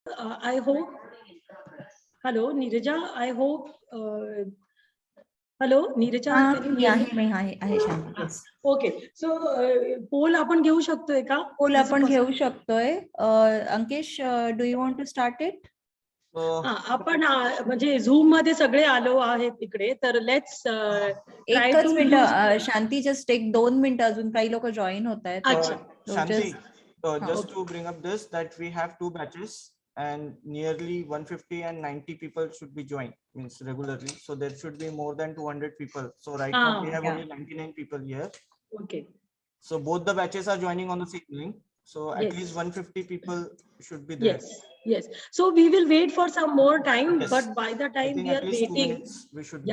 I hope. Hello, Neeraja. I hope. Hello, Neeraja. Can you hear me? आहे शांती. Yes. Okay. So poll आपण घेऊ शकतोय का? पोल आपण घेऊ शकतोय. Ankesh, do you want to start it? आपण म्हणजे झूम मध्ये सगळे आलो आहेत इकडे, तर लेट्स एकच मिनिट शांती, जस्ट एक 2 मिनिटं, अजून काही लोक जॉईन होत आहेत. अच्छा. Shanti, just to bring up this, that we have 2 batches and nearly 150 and 90 people should be joined, means regularly. So there should be more than 200 people. So right now we have only 99 people here. Okay. So both the batches are joining on the same link. So at least 150 people should be there. Yes. So we will wait for some more time, but by the time we are waiting, we should.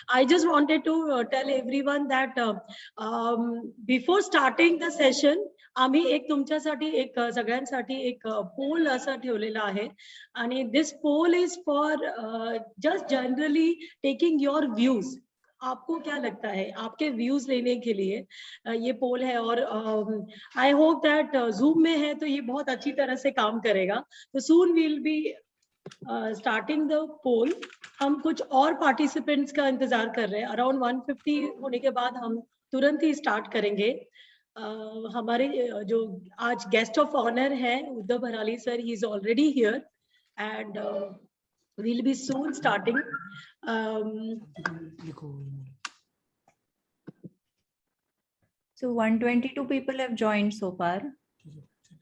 I just wanted to tell everyone that before starting the session, आम्ही एक तुमच्यासाठी एक सगळ्यांसाठी एक पोल असं ठेवलेला आहे, आणि this poll is for just generally taking your views. आपको क्या लगता है, आपके व्यूज लेने के लिए ये पोल है, और आई होप दैट जूम में है तो ये बहुत अच्छी तरह से काम करेगा. तो सून वील बी स्टार्टिंग द पोल. हम कुछ और पार्टिसिपेंट्स का इंतजार कर रहे हैं. अराउंड 150 होने के बाद हम तुरंत ही स्टार्ट करेंगे. हमारे जो आज गेस्ट ऑफ ऑनर है Uddhav Bharali sir, he is already here and we'll be soon starting. So 122 people have joined so far.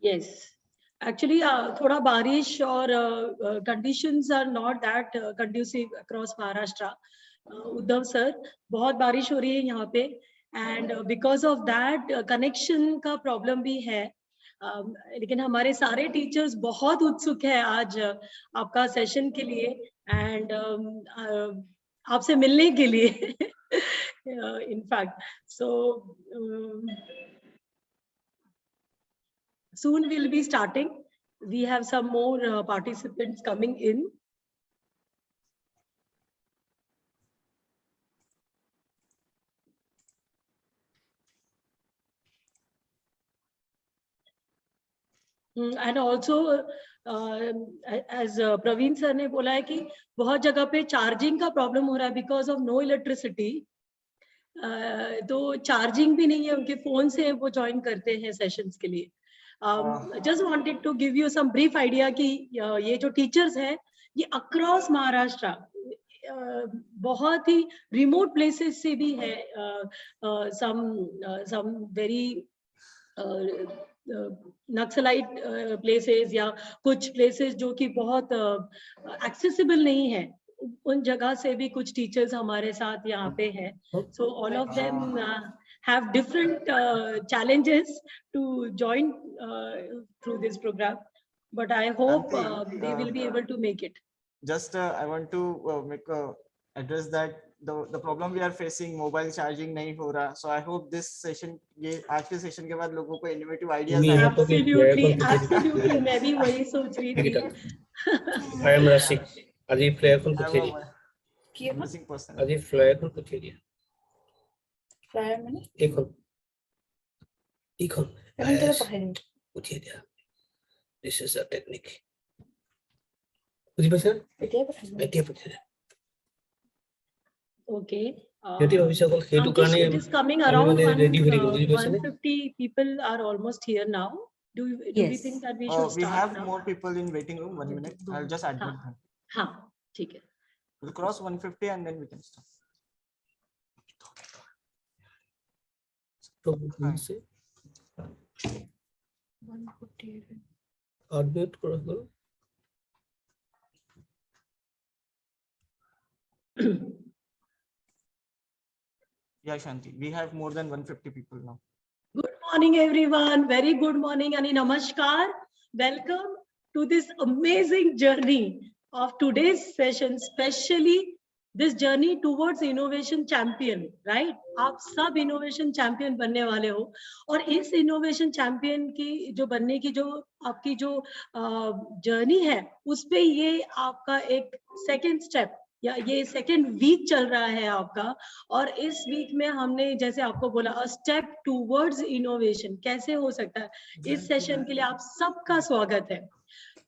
Yes, actually thoda barish or conditions are not that conducive across Maharashtra. Uddhav sir, बहुत बारिश हो रही है यहाँ पे, and because of that connection का problem भी है. लेकिन हमारे सारे टीचर्स बहुत उत्सुक है आज आपका सेशन के लिए एंड आपसे मिलने के लिए. In fact, so soon we'll be starting. We have some more participants coming in. And also as Praveen sir ने बोला है कि बहुत जगह पे चार्जिंग का प्रॉब्लम हो रहा है बिकॉज ऑफ नो इलेक्ट्रिसिटी. तो चार्जिंग भी नहीं है, उनके फोन से वो ज्वाइन करते हैं सेशंस के लिए. Just wanted to give you some brief idea कि ये जो टीचर्स हैं ये अक्रॉस महाराष्ट्र बहुत ही रिमोट प्लेसेस से भी है. सम वेरी नक्सलाइट प्लेसेस या कुछ प्लेसेस जो कि बहुत एक्सेसिबल नहीं है, उन जगह से भी कुछ टीचर्स हमारे साथ यहाँ पे हैं. So all of them have different challenges to join through this program, but I hope they will be able to make it. Just I want to address that the problem we are facing, mobile charging नहीं हो रहा. So I hope this session, ये आज के session के बाद लोगों को innovative ideas आए. Absolutely, मैं भी वही सोच रही थी. I am Rashik. अजी फ्लेयर खोल के चलिए. अजी फ्लेयर खोल के चलिए. फ्लायर मैंने एक उठिए दिया. This is a technique. कुछ बचा? बैठिए. Okay. It is coming around 150 people are almost here now. Do we think that we should start? We have now? more people in waiting room. 1 minute. I'll just admit them. हाँ, ठीक है. We'll cross 150 and then we can start. तो से 148 unmute करो. Yeah, Shanti, we have more than 150 people now. Good morning, everyone. Very good morning, and namaskar. Welcome to this amazing journey of today's session, especially this journey towards innovation champion, right? आप सब innovation champion बनने वाले हो, और इस innovation champion की जो बनने की जो आपकी जो journey है, उस पे ये आपका एक second step या ये सेकेंड वीक चल रहा है आपका. और इस वीक में हमने जैसे आपको बोला अ स्टेप टूवर्ड्स इनोवेशन कैसे हो सकता है, इस सेशन के लिए आप सबका स्वागत है.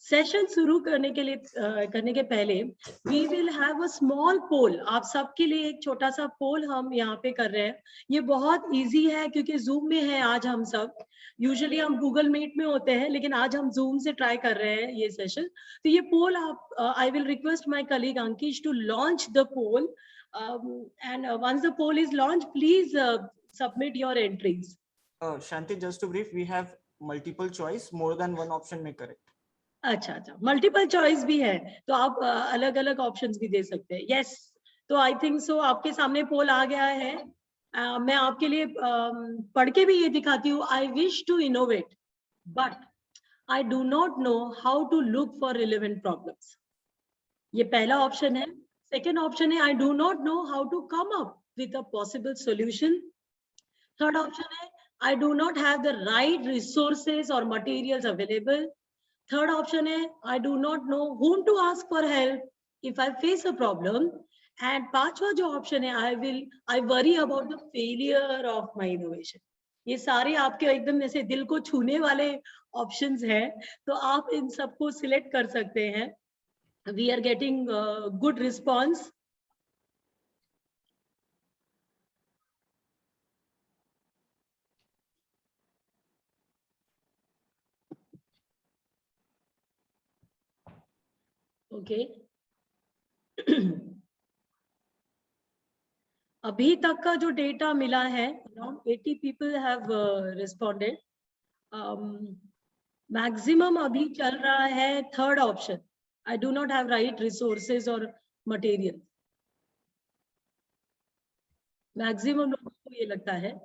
सेशन शुरू करने के पहले we will have a small poll. आप सबके लिए एक छोटा सा पोल हम यहाँ पे कर रहे हैं। ये बहुत इजी है क्योंकि जूम में है आज हम सब। यूजुअली हम गूगल मीट में होते हैं, लेकिन आज हम जूम से ट्राई कर रहे हैं ये सेशन। तो ये पोल आप I will request my colleague Ankish to launch the poll, and once the poll is launch please submit your entries. Shanti, just to brief, we have multiple choice, more than one option may correct. अच्छा अच्छा, multiple choice भी है तो आप अलग अलग options भी दे सकते हैं। यस, तो आई थिंक सो आपके सामने पोल आ गया है। मैं आपके लिए पढ़ के भी ये दिखाती हूँ। I wish to innovate but I do not know how to look for relevant problems. ये पहला ऑप्शन है। सेकेंड ऑप्शन है I do not know how to come up with a possible solution. Third option है I do not have the right resources और materials available. Third option है I do not know whom to ask for help if I face a problem. And पांचवा जो option है I worry about the failure of my innovation. ये सारे आपके एकदम ऐसे दिल को छूने वाले ऑप्शंस हैं, तो आप इन सबको सिलेक्ट कर सकते हैं। We are getting good response. Okay, अभी तक का जो डेटा मिला है around 80 people have responded. Maximum अभी चल रहा है third option, I do not have right resources और मटेरियल। मैक्सिमम लोगों को ये लगता है।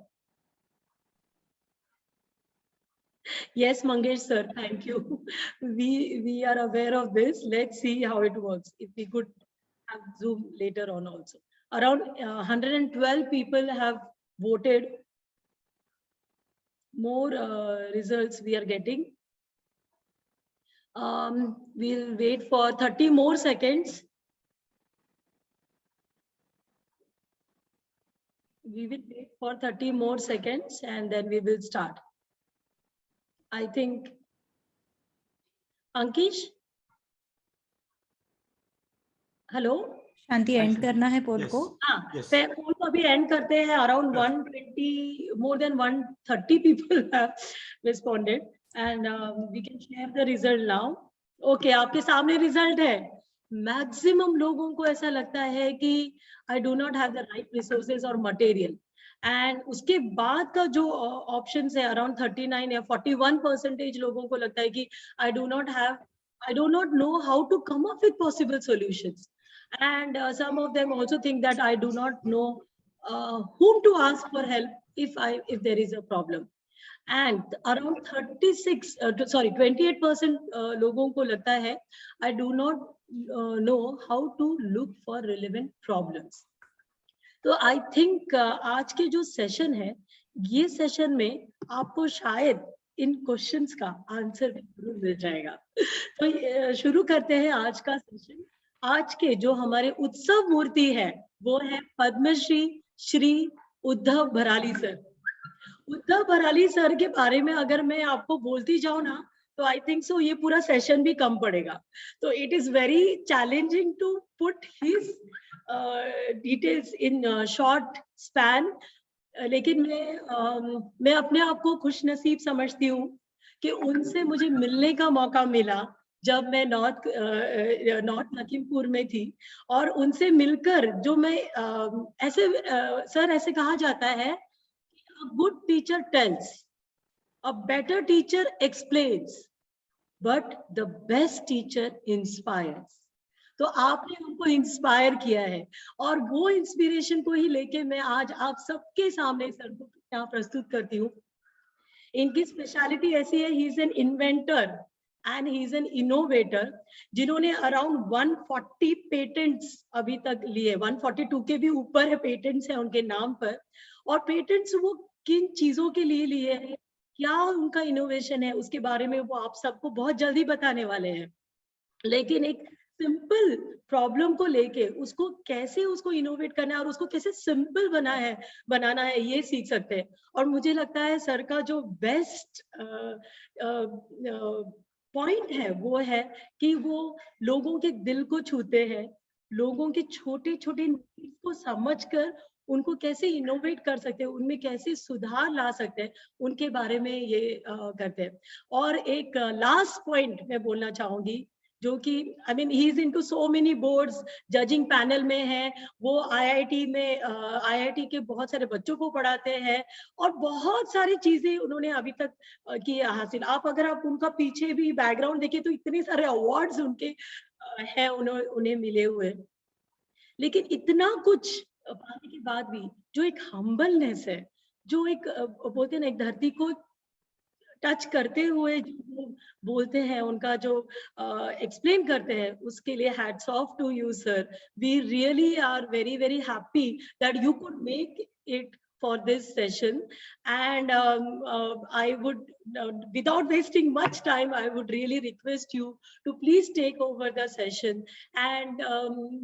Yes, Mangesh sir, thank you. We are aware of this. Let's see how it works. If we could have Zoom later on also. Around 112 people have voted. More results we are getting. We'll wait for 30 more seconds. We will wait for 30 more seconds and then we will start. I think Ankish, hello. Shanti and करना है पोल को। हाँ, पोल को अभी and करते हैं। Around 120, more than 130 people have responded and we can share the result now. Okay, आपके सामने रिजल्ट है। मैक्सिमम लोगों को ऐसा लगता है कि I do not have the right resources और मटेरियल। एंड उसके बाद का जो ऑप्शन है अराउंड 39 या 41% लोगों को लगता है कि I do not know how to come up with possible solutions. And some of them also think that I do not know whom to ask for help if there is a problem. And around 28% लोगों को लगता है I do not know how to look for relevant problems. तो I think आज के जो session है, ये सेशन में आपको शायद इन क्वेश्चंस का आंसर भी मिल जाएगा। तो शुरू करते हैं आज का सेशन। आज के जो हमारे उत्सव मूर्ति है वो है पद्मश्री श्री उद्धव भराली सर। उद्धव भराली सर के बारे में अगर मैं आपको बोलती जाऊं ना, तो आई थिंक सो ये पूरा सेशन भी कम पड़ेगा। तो it is very challenging to put his details in short span. लेकिन मैं अपने आप को खुश नसीब समझती हूँ कि उनसे मुझे मिलने का मौका मिला जब मैं नॉर्थ लखीमपुर में थी। और उनसे मिलकर जो मैं सर ऐसे कहा जाता है, a good teacher tells, a better teacher explains, but the best teacher inspires. तो आपने हमको इंस्पायर किया है और वो इंस्पिरेशन को ही लेके मैं आज आप सबके सामने सर को यहाँ प्रस्तुत करती हूँ। इनकी स्पेशलिटी ऐसी है, he is an inventor and he is an innovator, जिन्होंने अराउंड 140 पेटेंट्स अभी तक लिए। 142 के भी ऊपर है पेटेंट्स है उनके नाम पर। और पेटेंट्स वो किन चीजों के लिए लिए हैं, क्या उनका इनोवेशन है, उसके बारे में वो आप सबको बहुत जल्दी बताने वाले हैं। लेकिन एक सिंपल प्रॉब्लम को लेके उसको कैसे उसको इनोवेट करना है और उसको कैसे सिंपल बनाना है ये सीख सकते हैं। और मुझे लगता है सर का जो बेस्ट पॉइंट है वो है कि वो लोगों के दिल को छूते हैं, लोगों के छोटे छोटे नीड्स को समझकर उनको कैसे इनोवेट कर सकते हैं, उनमें कैसे सुधार ला सकते हैं, उनके बारे में ये करते हैं। और एक लास्ट पॉइंट मैं बोलना चाहूंगी, जो कि I mean he is into so many boards, judging panel में है, वो आईआईटी में आईआईटी के बहुत सारे बच्चों को पढ़ाते हैं और बहुत सारी चीजें उन्होंने अभी तक की हासिल। आप अगर आप उनका पीछे भी बैकग्राउंड देखिए तो इतने सारे अवार्ड्स उनके हैं, उन्हें मिले हुए। लेकिन इतना कुछ पाने के बाद भी जो एक हम्बलनेस है, जो एक बोलते हैं ना, एक धरती को टच करते हुए जो वो बोलते हैं, उनका जो एक्सप्लेन करते हैं, उसके लिए hats off to you sir. We really are very very happy that you could make it for this session, and I would without wasting much time, I would really request you to please take over the session, and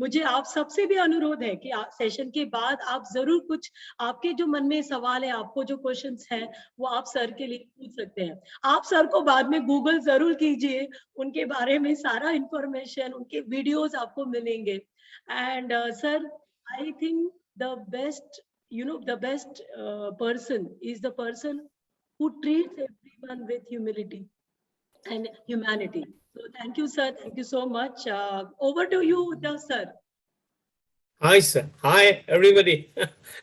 मुझे आप सबसे भी अनुरोध है कि session के बाद आप जरूर कुछ आपके जो मन में सवाल है, आपको जो क्वेश्चंस है, वो आप सर के लिए पूछ सकते हैं। आप सर को बाद में गूगल जरूर कीजिए, उनके बारे में सारा इंफॉर्मेशन, उनके वीडियोस आपको मिलेंगे। And sir, I think the best, the best person is the person who treats everyone with humility and humanity. So thank you sir, thank you so much. Over to you the sir. Hi sir. Hi everybody.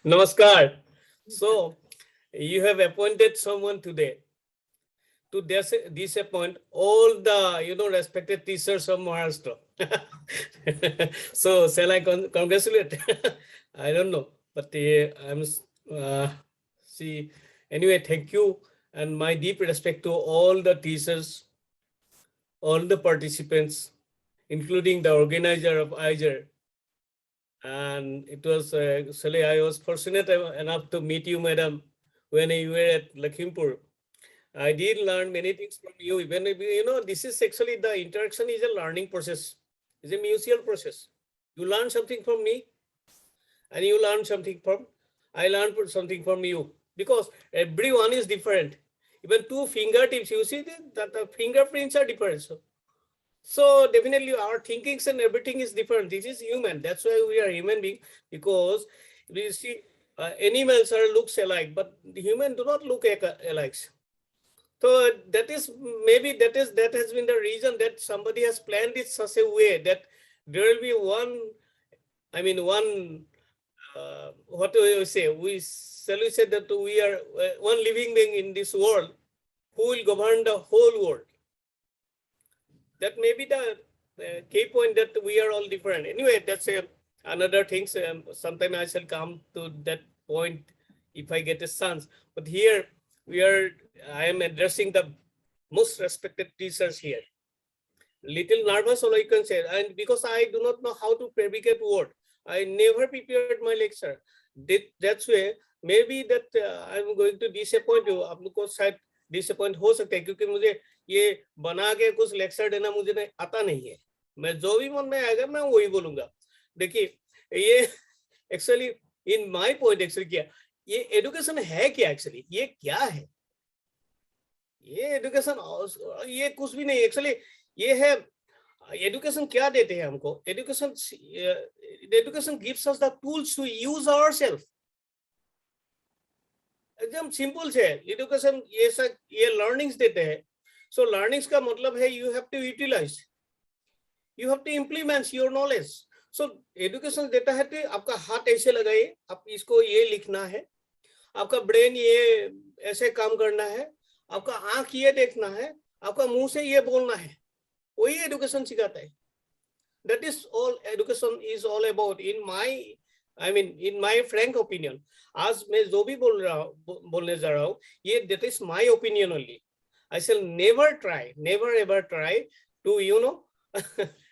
Namaskar. So you have appointed someone today to disappoint all the respected teachers of Maharashtra. So shall I congratulate? I don't know, but I'm see. Anyway, thank you and my deep respect to all the teachers, all the participants, including the organizer of IJER. And it was actually I was fortunate enough to meet you, madam, when you were at Lakhimpur. I did learn many things from you. Even if, this is actually the interaction is a learning process. It's a mutual process. You learn something from me, and you learn something from, I learned something from you, because everyone is different. Even two fingertips, you see that the fingerprints are different. So definitely our thinkings and everything is different. This is human. That's why we are human being, because we see animals are looks alike, but the human do not look alike. So that is maybe that has been the reason that somebody has planned it such a way that there will be one, what do we say? We say that we are one living being in this world who will govern the whole world. That may be the key point, that we are all different. Anyway, that's another thing. Sometime I shall come to that point if I get a chance. But here I am addressing the most respected teachers here. Little nervous, all I can say, and because I do not know how to fabricate word, I never prepared my lecture. That's why maybe that I'm going to disappoint you. आप लोग को शायद disappoint हो सकते हैं, क्योंकि मुझे ये बना के कुछ लेक्चर देना मुझे नहीं आता नहीं है। मैं जो भी मन में आएगा मैं वही बोलूंगा। देखिए ये actually in my point actually क्या, ये एजुकेशन है क्या, एक्चुअली ये क्या है, ये एजुकेशन ये कुछ भी नहीं एक्चुअली। ये है एजुकेशन क्या देते हैं हमको, education gives us the tools to use ourselves. एकदम सिंपल से एजुकेशन ये लर्निंग्स देते हैं। सो लर्निंग्स का मतलब है you have to utilise, you have to implement your knowledge. So education देता है कि आपका हाथ ऐसे लगाइए, आप इसको ये लिखना है, आपका ब्रेन ये ऐसे काम करना है, आपका आंख ये देखना है, आपका मुंह से ये बोलना है, वही एजुकेशन सिखाता है। That is all education is all about in my frank opinion. आज मैं जो भी बोलने जा रहा हूँ, ये that is my opinion only. I shall never ever try to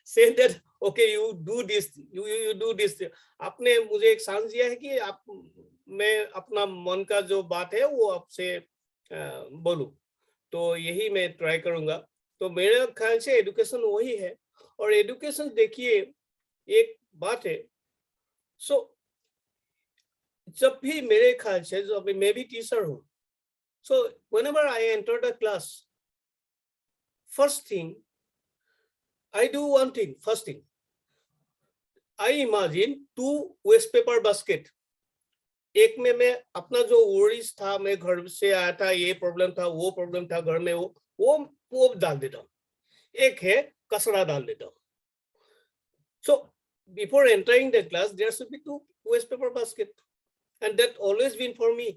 say that okay you do this, you do this. आपने मुझे एक चांस दिया है कि मैं अपना मन का जो बात है वो आपसे बोलूं, तो यही मैं ट्राई करूंगा। तो मेरे ख्याल से एजुकेशन वही है। और एजुकेशन देखिए एक बात है, जब भी मेरे ख्याल से जब मैं भी टीचर हूँ, so whenever I enter the class, first thing, I do one thing. First thing, I imagine 2 waste paper basket. एक में मैं अपना जो worries था, मैं घर से आया था, ये प्रॉब्लम था, वो प्रॉब्लम था घर में, वो डाल देता हूँ. एक है कचरा डाल देता हूँ. So before entering the class, there should be 2 waste paper basket, and that always been for me.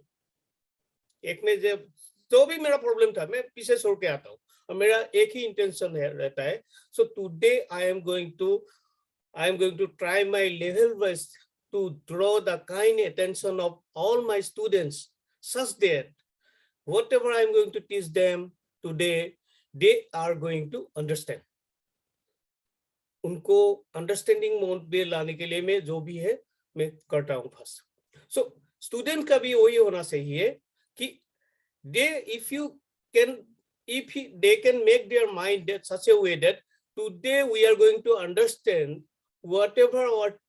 एक में जब जो भी मेरा प्रॉब्लम था, मैं पीछे छोड़ के आता हूँ और मेरा एक ही इंटेंशन रहता है. So today I am going to try my level best to draw the kind attention of all my students, such that whatever I am going to teach them today, they are going to understand. उनको understanding mode में लाने के लिए मैं जो भी है मैं करता हूँ फर्स्ट. सो स्टूडेंट का भी वही होना चाहिए कि they can make their mind that such a way that today we are going to understand whatever our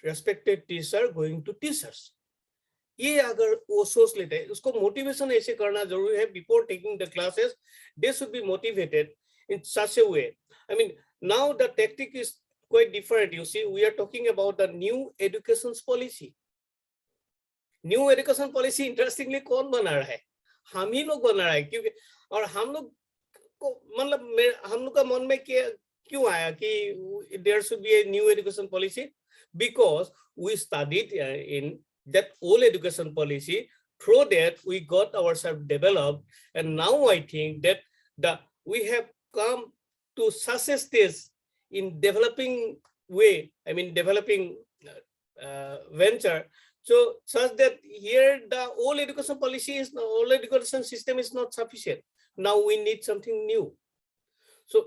respected teacher are going to teach us. ये अगर वो सोच लेते हैं, उसको मोटिवेशन ऐसे करना जरूरी है. Before taking the classes, they should be motivated in such a way. I mean, now the tactic is quite different. You see, we are talking about the new education policy. New education policy, interestingly, कौन बना रहा है? हम ही लोग बना रहा है, क्योंकि और हम लोग को मतलब हम लोग का मन में क्यों आया कि there should be a new education policy? Because we studied in that old education policy. Through that we got ourselves developed, and now I think that we have come to such a stage in developing way, I mean developing venture, so such that here the old education policy old education system is not sufficient. Now we need something new. So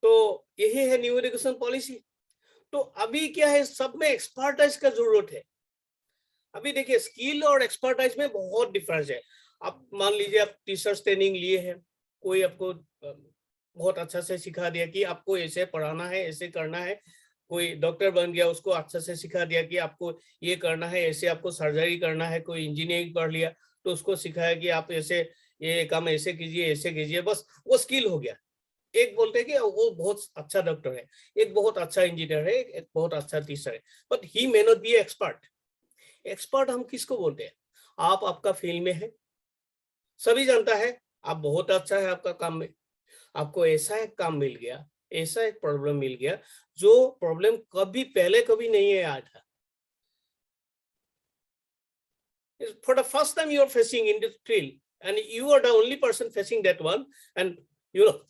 तो यही है new education policy. तो अभी क्या है, सब में expertise का जरूरत है. अभी देखिए स्किल और एक्सपर्टाइज में बहुत डिफरेंस है. आप मान लीजिए आप टीचर्स ट्रेनिंग लिए हैं, कोई आपको बहुत अच्छा से सिखा दिया कि आपको ऐसे पढ़ाना है, ऐसे करना है. कोई डॉक्टर बन गया, उसको अच्छा से सिखा दिया कि आपको ये करना है, ऐसे आपको सर्जरी करना है. कोई इंजीनियरिंग पढ़ लिया तो उसको सिखाया कि आप ऐसे ये काम ऐसे कीजिए, ऐसे कीजिए, बस वो स्किल हो गया. एक बोलते हैं कि वो बहुत अच्छा डॉक्टर है, एक बहुत अच्छा इंजीनियर है, एक बहुत अच्छा टीचर है, but he may not be expert. Expert हम किसको बोलते हैं? आप आपका फील्ड में है, सभी जानता है आप बहुत अच्छा है आपका काम में, आपको ऐसा एक काम मिल गया, ऐसा एक प्रॉब्लम मिल गया जो प्रॉब्लम कभी नहीं आया था. For the first time you are facing in this field, and you are the only person facing that one, and you know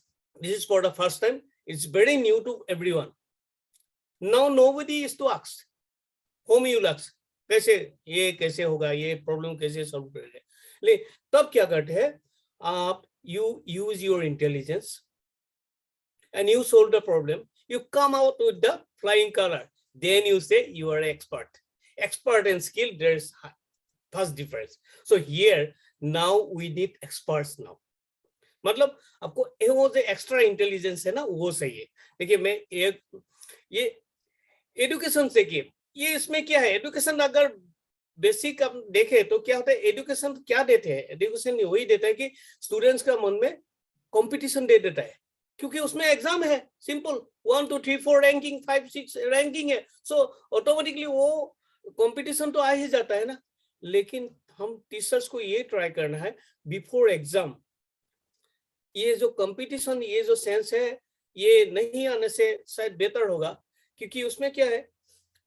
this is for the first time. It's very new to everyone. Now nobody is to ask. Whom you ask? ये कैसे होगा, ये problem कैसे solve करेंगे. ले तब क्या करते हैं आप? You use your intelligence and you solve the problem. You come out with the flying color. Then you say you are expert. Expert and skill, there's first difference. So here now we need experts now. मतलब आपको वो जो extra intelligence है ना, वो सही है. देखिए मैं ये एजुकेशन से कि ये इसमें क्या है, एजुकेशन अगर बेसिक आप देखें तो क्या होता है, एजुकेशन क्या देते हैं? एजुकेशन वही देता है कि स्टूडेंट्स का मन में कंपटीशन दे देता है, क्योंकि उसमें एग्जाम है. सिंपल 1 2 3 4 रैंकिंग, 5 6 रैंकिंग है. सो ऑटोमेटिकली वो कंपटीशन तो आ ही जाता है ना. लेकिन हम टीचर्स को ये ट्राई करना है बिफोर एग्जाम, ये जो कंपटीशन, ये जो सेंस है, ये नहीं आने से शायद बेहतर होगा. क्योंकि उसमें क्या है,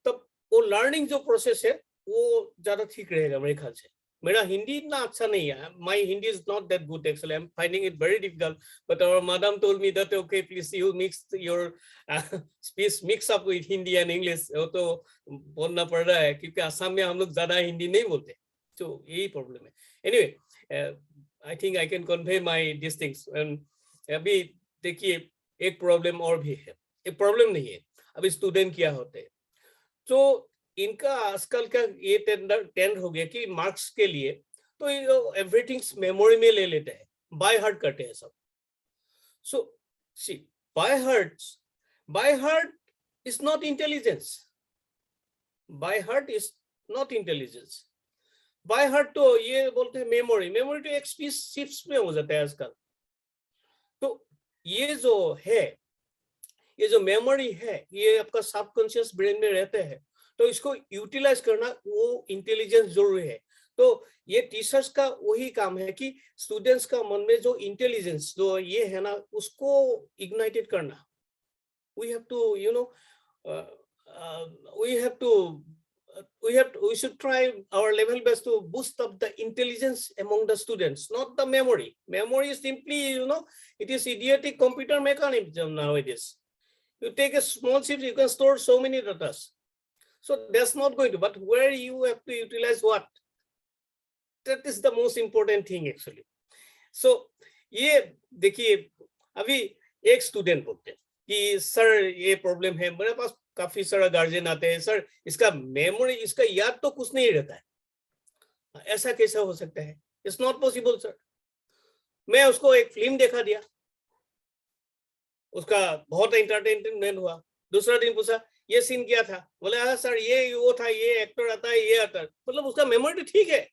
तब वो लर्निंग जो प्रोसेस है वो ज्यादा ठीक रहेगा मेरे ख्याल से. मेरा हिंदी इतना अच्छा नहीं है. My Hindi is not that good actually. I am finding it very difficult, but our madam told me that okay please you mix your speech mix up with Hindi and English. वो तो बोलना पड़ रहा है क्योंकि असम में हम लोग ज्यादा हिंदी नहीं बोलते, तो यही प्रॉब्लम है. Anyway I think I can convey my these things. अभी देखिए एक प्रॉब्लम और भी है. एक प्रॉब्लम नहीं है, अभी स्टूडेंट क्या होते हैं, तो इनका आजकल का ये ट्रेंड हो गया कि मार्क्स के लिए तो एवरीथिंग मेमोरी में ले लेते हैं, बाय हार्ट करते हैं सब. So see by heart is not intelligence. By heart is not intelligence. By heart तो ये बोलते हैं मेमोरी. मेमोरी तो एक स्पीच शिफ्ट में हो जाता है आजकल. तो ये जो है, ये जो मेमोरी है, ये आपका सबकॉन्शियस ब्रेन में रहते हैं, तो इसको यूटिलाइज करना वो इंटेलिजेंस जरूरी है। तो ये टीचर्स का वही काम है कि स्टूडेंट्स का मन में जो इंटेलिजेंस जो ये है ना, उसको इग्नाइटेड करना। we have to, you know, we should try our level best to boost up the intelligence among the students, not the memory. Memory is simply, you know, it is idiotic computer mechanism nowadays. You take a small chip, you can store so many data. So that's not going to, but where you have to utilize what? That is the most important thing actually. So ये देखिए, अभी एक student बोलते हैं कि sir ये problem है, मेरे पास काफी सारा गार्जियन आते हैं, सर इसका मेमोरी, इसका याद तो कुछ नहीं रहता है, ऐसा कैसा हो सकता है? It's not possible sir. मैं उसको एक फिल्म दिखा दिया, उसका बहुत एंटरटेनमेंट हुआ, दूसरा दिन पूछा ये सीन क्या था, बोले हाँ सर ये वो था, ये एक्टर आता है, ये आता है, मतलब उसका मेमोरी तो ठीक है,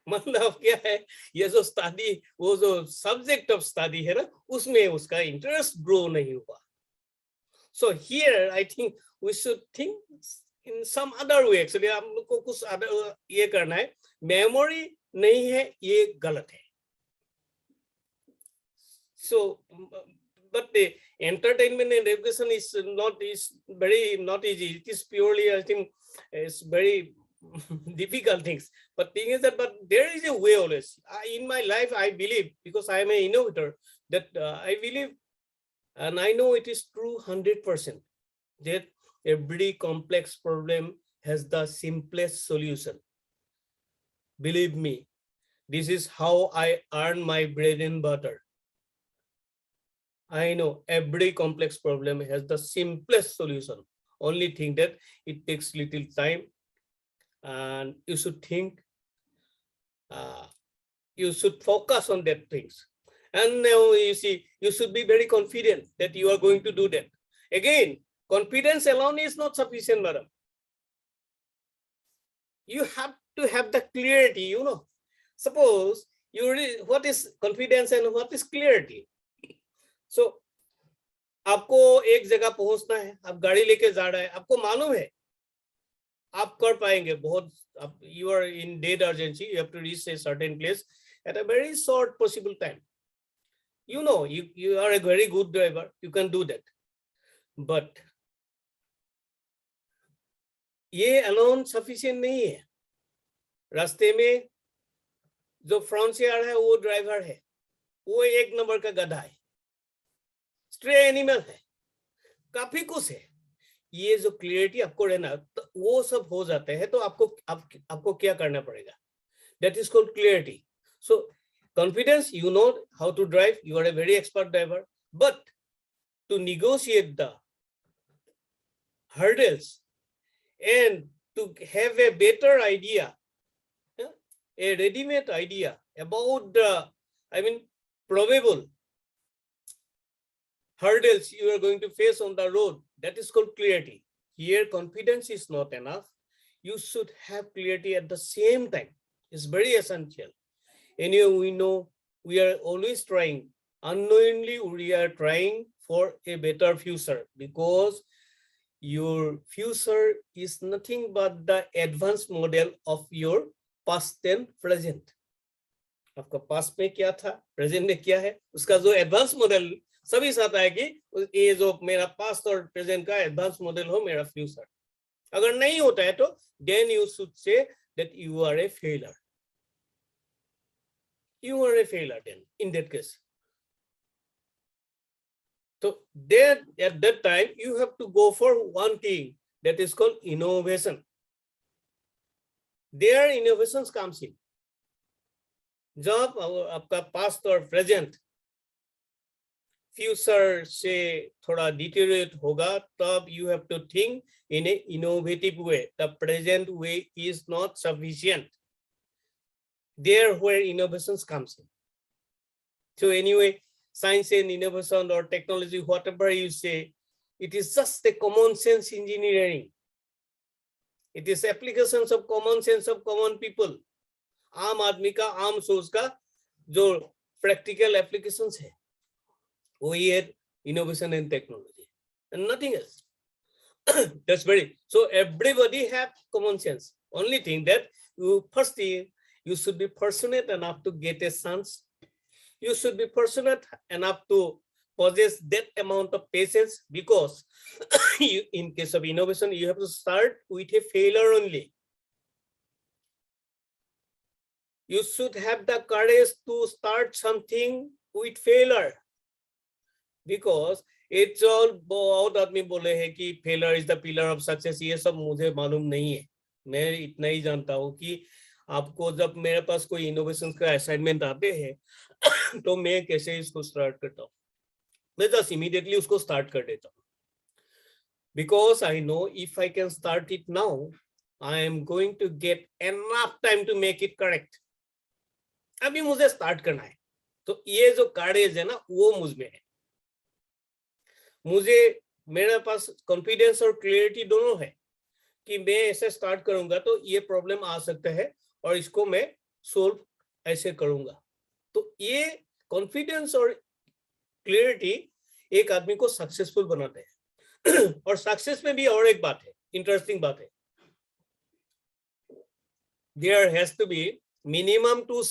मतलब क्या है, ये जो स्टडी, वो जो सब्जेक्ट ऑफ स्टडी है ना, उसमें उसका इंटरेस्ट ग्रो नहीं हुआ। So here I think we should think in some other way. Actually हम लोग को कुछ अदर ये करना है, मेमोरी नहीं है ये गलत है। सो but the entertainment and education is very not easy. It is purely, I think, it's very difficult things. But thing is that, but there is a way always. In my life, I believe, because I am an innovator, that I believe, and I know it is true 100%, that every complex problem has the simplest solution. Believe me, this is how I earn my bread and butter. I know every complex problem has the simplest solution. Only thing that it takes little time, and you should think, you should focus on that things. And now you see, you should be very confident that you are going to do that. Again, confidence alone is not sufficient, madam. You have to have the clarity, you know. Suppose you read what is confidence and what is clarity. So, आपको एक जगह पहुंचना है, आप गाड़ी लेके जा रहे हैं, आपको मालूम है आप कर पाएंगे, बहुत you are in dead urgency, you have to reach a certain place at a very short possible time. You know, you are a very good driver, you can do that. But ये alone sufficient नहीं है। रास्ते में जो front से आ रहा है वो ड्राइवर है, वो एक नंबर का गधा है, स्ट्रे एनिमल है, काफी कुछ है। ये जो क्लियरिटी आपको रहना, तो वो सब हो जाते हैं, तो आपको क्या करना पड़ेगा? That is called clarity. So confidence, you know how to drive, you are a very expert driver, but to negotiate the hurdles and to have a better idea, a ready-made idea about the, probable hurdles you are going to face on the road, that is called clarity. Here, confidence is not enough. You should have clarity at the same time. It's very essential. Anyway, we know we are always trying, unknowingly we are trying for a better future, because your future is nothing but the advanced model of your past and present. आपका past में क्या था, present में क्या है, उसका जो advance model सभी साथ है कि ये जो मेरा पास्ट और प्रेजेंट का एडवांस मॉडल हो मेरा फ्यूचर। अगर नहीं होता है तो then you should say that you are a failure. You are a failure then in that case. So there at that time you have to go for one thing that is called innovation. There innovations comes in. जब आपका past और present future से थोड़ा deteriorate होगा, तब you have to think in a innovative way. The present way is not sufficient. There where innovations comes in. So anyway, science and innovation or technology, whatever you say, it is just a common sense engineering. It is applications of common sense of common people. आम आदमी का, आम सोच का जो practical applications है, we had innovation and technology and nothing else. That's very, so everybody have common sense. Only thing that you first thing, you should be fortunate enough to get a chance. You should be fortunate enough to possess that amount of patience, because you, in case of innovation, you have to start with a failure only. You should have the courage to start something with failure, because it's all बहुत आदमी बोले हैं कि failure is the pillar of success. ये सब मुझे मालूम नहीं है. मैं इतना ही जानता हूँ कि आपको जब मेरे पास कोई इनोवेशन का असाइनमेंट आते हैं तो मैं कैसे इसको स्टार्ट करता हूँ. मैं जस्ट इमीडिएटली उसको स्टार्ट कर देता हूँ, because I know if I can start it now, I am going to get enough time to make it correct. अभी मुझे स्टार्ट करना है. तो ये जो करेज है ना, वो मुझ में है. मुझे, मेरे पास कॉन्फिडेंस और क्लियरिटी दोनों है कि मैं ऐसे स्टार्ट करूंगा तो ये प्रॉब्लम आ सकता है और इसको मैं सोल्व ऐसे करूंगा. तो ये कॉन्फिडेंस और क्लियरिटी एक आदमी को सक्सेसफुल बनाते हैं. और सक्सेस में भी और एक बात है, इंटरेस्टिंग बात है. There has to be minimum 2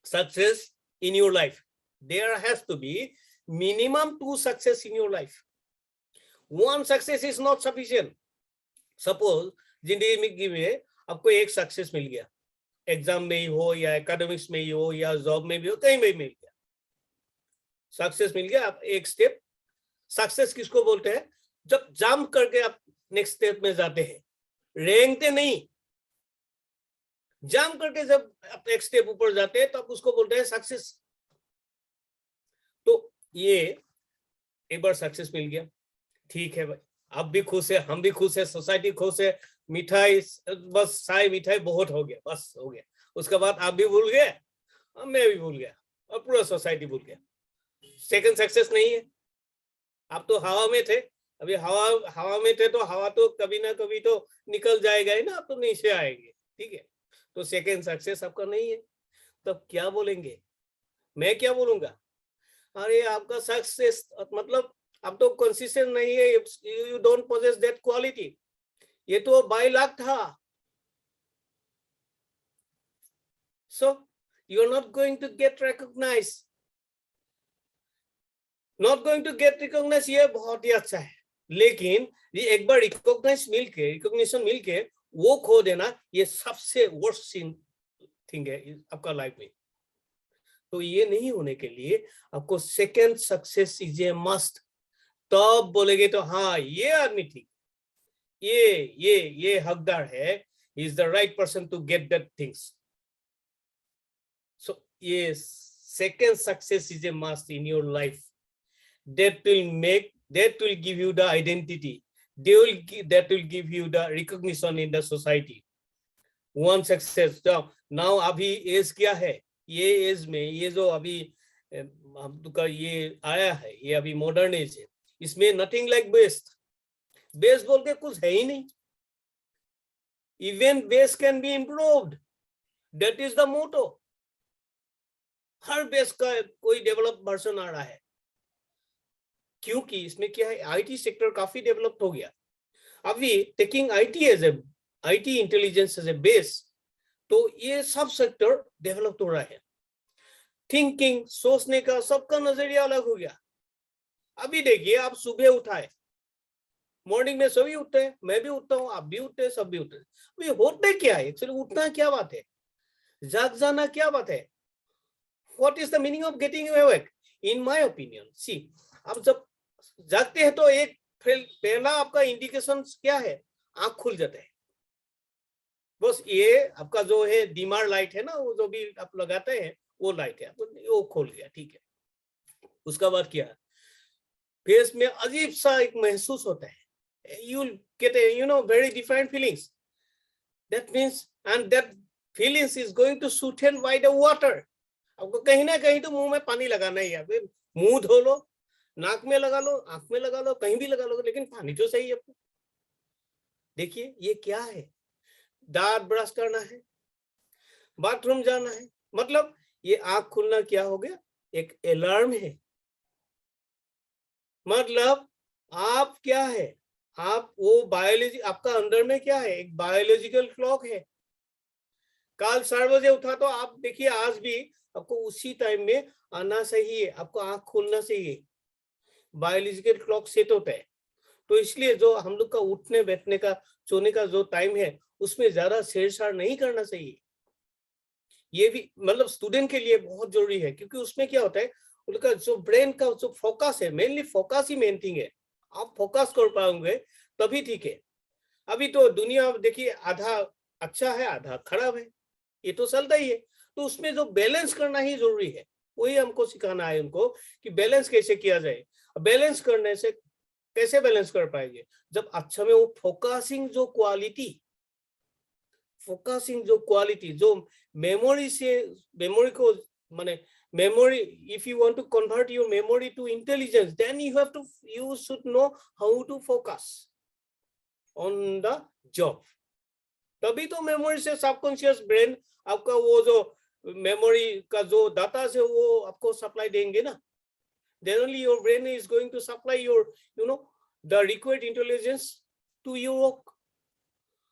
success in your life. There has to be minimum 2 success in your life. One success is not sufficient. Suppose जिंदगी में आपको एक सक्सेस मिल गया, एग्जाम में ही हो या एकेडमिक्स में ही हो या जॉब में भी हो, कहीं भी मिल गया, सक्सेस मिल गया. आप एक स्टेप, सक्सेस किसको बोलते हैं? जब जंप करके आप नेक्स्ट स्टेप में जाते हैं, रेंगते नहीं, जंप करके जब आप एक स्टेप ऊपर जाते हैं तो आप उसको बोलते हैं सक्सेस. तो ये एक बार सक्सेस मिल गया, ठीक है भाई, आप भी खुश है, हम भी खुश है, सोसाइटी खुश है, मिठाई, बस चाय मिठाई बहुत हो गया, बस हो गया. उसके बाद आप भी भूल गए, मैं भी भूल गया और पूरा सोसाइटी भूल गया. सेकंड सक्सेस नहीं है. आप तो हवा में थे, अभी हवा में थे तो हवा तो कभी ना कभी तो निकल जाएगा ही ना, आप तो नीचे आएंगे. ठीक है, तो सेकंड सक्सेस आपका नहीं है. तब क्या बोलेंगे? मैं क्या बोलूंगा? अरे आपका सक्सेस मतलब आप तो कंसिस्टेंट नहीं है, you don't possess that quality. ये तो बाय लक था. So you are not going to get recognise. Not going to get recognise, ये बहुत ही अच्छा है, लेकिन ये एक बार रिकॉग्निशन मिलके वो खो देना, ये सबसे वर्स्ट थिंग है आपका लाइफ में. तो ये नहीं होने के लिए आपको second success is a must. तब बोलेगे तो हाँ, ये आदमी ठीक, ये हकदार है, is the right person to get that things. So ये second success is a must in your life. that will give you the identity, that will give you the recognition in the society. One success. now अभी as क्या है? ये as में ये जो अभी का ये आया है, ये अभी मॉडर्न एज है, इसमें नथिंग लाइक बेस्ट. बेस्ट बोल के कुछ है ही नहीं. Even best can be improved, that is the motto. हर बेस्ट का कोई डेवलप वर्जन आ रहा है, क्योंकि इसमें क्या है, आईटी सेक्टर काफी डेवलप हो गया. अभी taking IT intelligence as a base, तो ये सब सेक्टर डेवलप हो रहा है. थिंकिंग, सोचने का, सबका नजरिया अलग हो गया. अभी देखिए, आप सुबह उठाए, मॉर्निंग में सभी उठते हैं, मैं भी उठता हूँ, आप भी उठते हैं, सब भी उठते हैं. अभी होते क्या है एक्चुअली? उठना क्या बात है? जाग जाना क्या बात है? What is the meaning of getting awake? In my opinion, see, आप जब जागते हैं तो एक पहला आपका इंडिकेशन क्या है? आंख खुल जाता है. बस ये आपका जो है दिमाग लाइट है ना, वो जो भी आप लगाते हैं वो लाइट है, वो खोल गया, ठीक है. उसका बाद क्या, फेस में अजीब सा एक महसूस होता है. You get very different feelings. That means, and that feelings is going to suited by the water. आपको कहीं ना कहीं तो मुंह में पानी लगाना ही है. मुंह धो लो, नाक में लगा लो, आंख में लगा लो, कहीं भी लगा लो, लेकिन पानी तो सही है आपको. देखिए ये क्या है? दांत ब्रश करना है, बाथरूम जाना है, मतलब ये आंख खुलना क्या हो गया? एक अलार्म है. मतलब आप क्या है, आप वो बायोलॉजी, आपका अंदर में क्या है, एक बायोलॉजिकल क्लॉक है। कल 4 बजे उठा तो आप देखिए आज भी आपको उसी टाइम में आना चाहिए, आपको आंख खोलना चाहिए, बायोलॉजिकल क्लॉक सेट होता है। तो इसलिए जो हम लोग का उठने बैठने का सोने का जो टाइम है उसमें ज्यादा छेड़छाड़ नहीं करना चाहिए। ये भी मतलब स्टूडेंट के लिए बहुत जरूरी है, क्योंकि उसमें क्या होता है, उनका जो ब्रेन का जो फोकस है, मेनली फोकस ही मेन थिंग है। आप फोकस कर पाओगे तभी ठीक है। अभी तो दुनिया देखिए आधा अच्छा है आधा खराब है, ये तो चलता ही है। तो उसमें जो बैलेंस करना ही जरूरी है, वही हमको सिखाना है उनको कि बैलेंस कैसे किया जाए। बैलेंस करने से कैसे बैलेंस कर पाएंगे, जब अच्छा में वो फोकसिंग जो क्वालिटी जो मेमोरी से मेमोरी को माने memory, if you want to convert your memory to intelligence, then you should know how to focus on the job. तभी तो मेमोरी से सबकॉन्शियस ब्रेन आपका वो जो मेमोरी का जो डाटा से वो आपको सप्लाई देंगे ना, then only your brain is going to supply your the required intelligence to your work.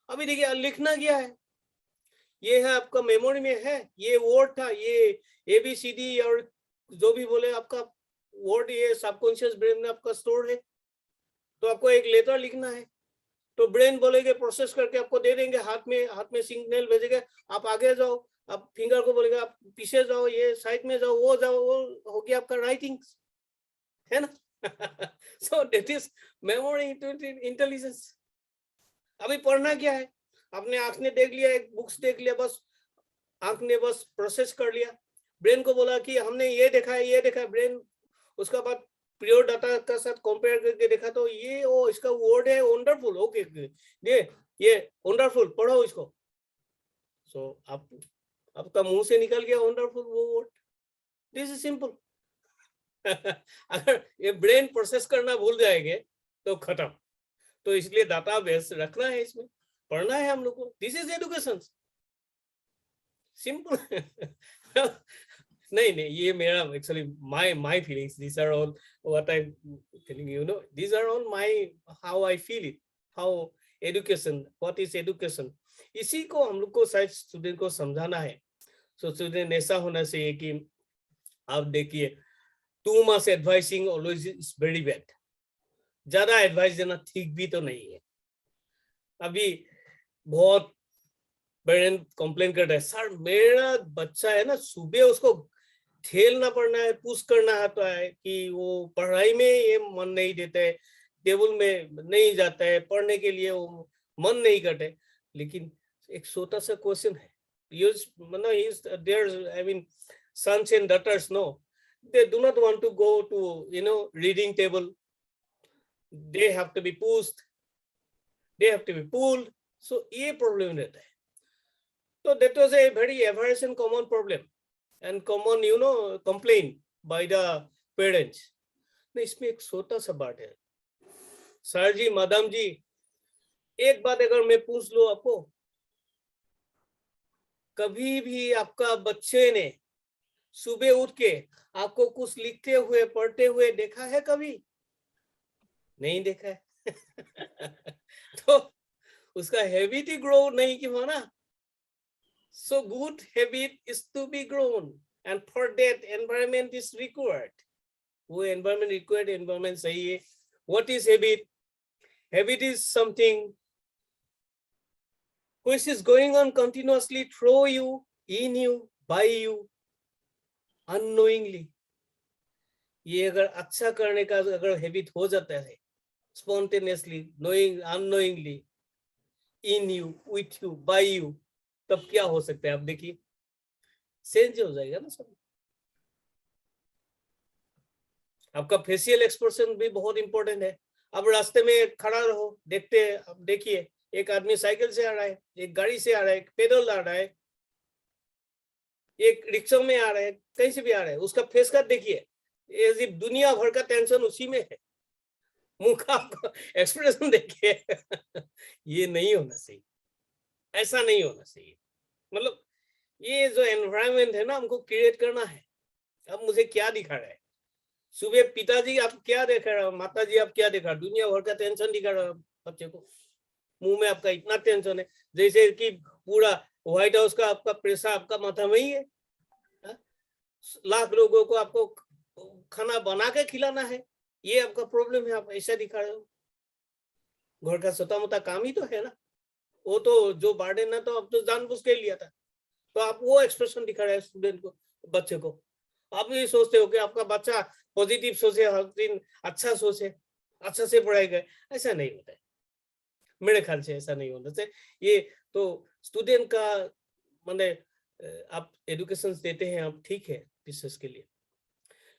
अभी देखिए लिखना क्या है, ये है आपका मेमोरी में है, ये वर्ड था, ये ABCD और जो भी बोले आपका वर्ड, ये सबकॉन्शियस ब्रेन में आपका स्टोर है। तो आपको एक लेटर लिखना है तो ब्रेन बोलेगे प्रोसेस करके आपको दे देंगे, हाथ में सिग्नल भेजेगा, आप आगे जाओ, आप फिंगर को बोलेगा आप पीछे जाओ, ये साइड में जाओ, वो जाओ, वो हो गया आपका राइटिंग, है ना। So that is memory intelligence. अभी पढ़ना क्या है, आपने आंख ने देख लिया, एक बुक्स देख लिया, बस आंख ने बस प्रोसेस कर लिया, ब्रेन को बोला कि हमने ये देखा है, ये देखा है, ब्रेन उसका बाद प्योर डाटा का साथ कंपेयर करके देखा तो ये ओ इसका वर्ड है वंडरफुल, ओके ये वंडरफुल पढ़ो इसको। सो आपका मुंह से निकल गया वंडरफुल वो वर्ड, दिस इज सिंपल। अगर ये ब्रेन प्रोसेस करना भूल जाएंगे तो खत्म। तो इसलिए डाटा बेस रखना है, इसमें पढ़ना है हम लोग को, दिस इज एजुकेशन, सिंपल। नहीं ये मेरा actually my feelings, these are all what I'm telling you, these are all my how I feel it, how education, what is education, इसी को हम लोग को शायद स्टूडेंट को समझाना है। सो स्टूडेंट ऐसा होना चाहिए कि आप देखिए too much advising always is very bad, ज्यादा एडवाइस देना ठीक भी तो नहीं है। अभी बहुत पेरेंट कंप्लेन कर रहे हैं, सर मेरा बच्चा है ना, सुबह उसको खेलना पड़ना है, पुश करना आता है कि वो पढ़ाई में ये मन नहीं देता है, टेबल में नहीं जाता है, पढ़ने के लिए वो मन नहीं करता है। लेकिन एक छोटा सा क्वेश्चन है, I mean sons and daughters, no, they do not want to go to reading table, they have to be pushed, they have to be pulled, so ये प्रॉब्लम रहता है। So that was a very average and common problem and common complaint by the parents। नहीं, इसमें एक छोटा सा बात है, सर जी मैडम जी, एक बात अगर मैं पूछ लूं आपको, कभी भी आपका बच्चे ने सुबह उठ के आपको कुछ लिखते हुए पढ़ते हुए देखा है? कभी नहीं देखा है। तो उसका हैबिट ही ग्रो नहीं किया ना। So good habit is to be grown, and for that environment is required। वो environment required environment सही है। What is habit? Habit is something which is going on continuously through you, in you, by you, unknowingly। ये अगर अच्छा करने का अगर habit हो जाता है spontaneously, knowing, unknowingly, in you, with you, by you, तब क्या हो सकता है आप देखिए, चेंज हो जाएगा ना सब। आपका फेशियल एक्सप्रेशन भी बहुत इंपॉर्टेंट है। अब रास्ते में खड़ा रहो, देखते अब देखिए एक आदमी साइकिल से आ रहा है, एक गाड़ी से आ रहा है, पैदल आ रहा है, एक रिक्शा में आ रहा है, कहीं से भी आ रहा है, उसका फेस कट देखिए, दुनिया भर का टेंशन उसी में है, मुंह का एक्सप्रेशन देखिए। ये नहीं होना चाहिए, ऐसा नहीं होना चाहिए। मतलब ये जो एनवायरनमेंट है ना, हमको क्रिएट करना है। अब मुझे क्या दिखा रहा है, सुबह पिताजी आप क्या दिखा रहे हो, माता जी आप क्या दिखा रहे हो, दुनिया भर का टेंशन दिखा रहे हो बच्चे को। मुंह में आपका इतना टेंशन है जैसे कि पूरा व्हाइट हाउस का आपका प्रेशर आपका माथा में ही है। लाख लोगों को आपको खाना बना के खिलाना है, ये आपका प्रॉब्लम है, आप ऐसा दिखा रहे हो। घर का छोटा मोटा काम ही तो है ना, वो तो जो बर्डन है तो अब तो जानबूझ के लिया था, तो आप वो एक्सप्रेशन दिखा रहे हैं स्टूडेंट को, बच्चे को। आप ये सोचते हो कि आपका बच्चा पॉजिटिव सोचे, हर दिन अच्छा सोचे, अच्छा से पढ़ाई करे, ऐसा नहीं होता है मेरे ख्याल से, ऐसा नहीं होना चाहिए। ये तो स्टूडेंट का माने आप एजुकेशन देते हैं आप, ठीक है टीचर्स के लिए,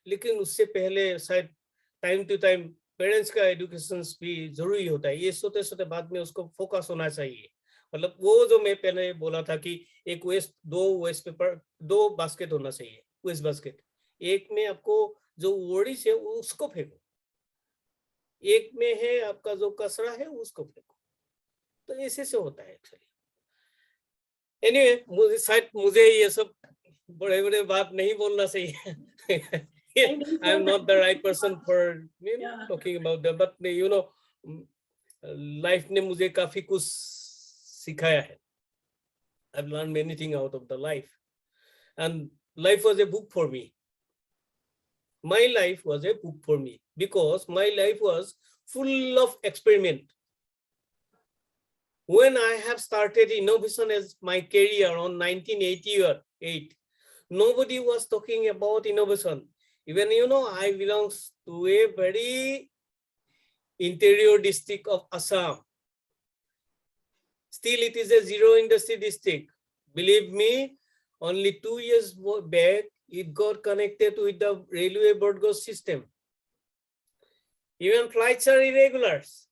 लेकिन उससे पहले शायद टाइम टू टाइम पेरेंट्स का एजुकेशन भी जरूरी होता है। ये सोते सोते बाद में उसको फोकस होना चाहिए। मतलब वो जो मैं पहले बोला था कि एक वेस्ट, दो वेस्ट पेपर, दो बास्केट होना चाहिए, वेस्ट बास्केट। एक में आपको जो वर्डिश है उसको फेंको, एक में है आपका जो कचरा है उसको फेंको, तो ऐसे से होता है एक्चुअली। एनीवे, शायद मुझे ये सब बड़े बड़े बात नहीं बोलना चाहिए। I am not the right person for talking about that, but you know, life ने मुझे काफी कुछ सिखाया है। I've learned many things out of the life, and life was a book for me. My life was a book for me because my life was full of experiment. When I have started innovation as my career on 1988, nobody was talking about innovation. Even, you know, I belong to a very interior district of Assam. Still, it is a zero industry district. Believe me, only 2 years back, it got connected with the railway broad gauge system. Even flights are irregulars.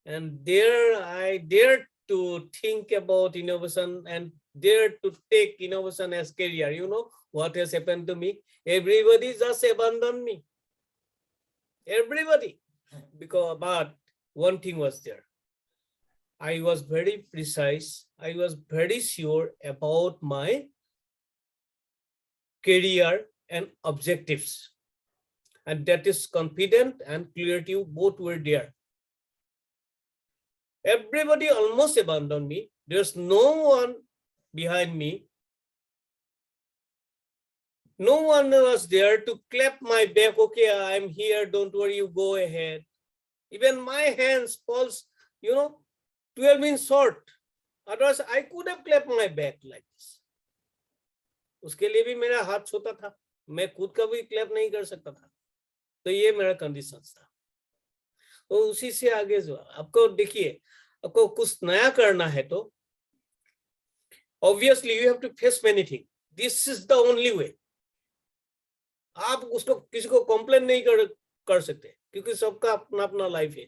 And there I dared to think about innovation and dared to take innovation as career. You know what has happened to me? Everybody just abandoned me. Everybody. But one thing was there. I was very precise. I was very sure about my career and objectives. And that is confident and clarity, both were there. Everybody almost abandoned me. There's no one behind me. No one was there to clap my back. Okay, I'm here. Don't worry, you go ahead. Even my hands falls, you know, 12 inches short. Otherwise, I could have clapped my back like this. उसके लिए भी मेरा हाथ छोटा था, मैं खुद का भी क्लैप नहीं कर सकता था। तो ये मेरा कंडीशन था। तो उसी से आगे जो आपको देखिए, आपको कुछ नया करना है तो obviously you have to face many things. This is the only way. आप उसको किसी को कंप्लेन नहीं कर सकते क्योंकि सबका अपना अपना लाइफ है,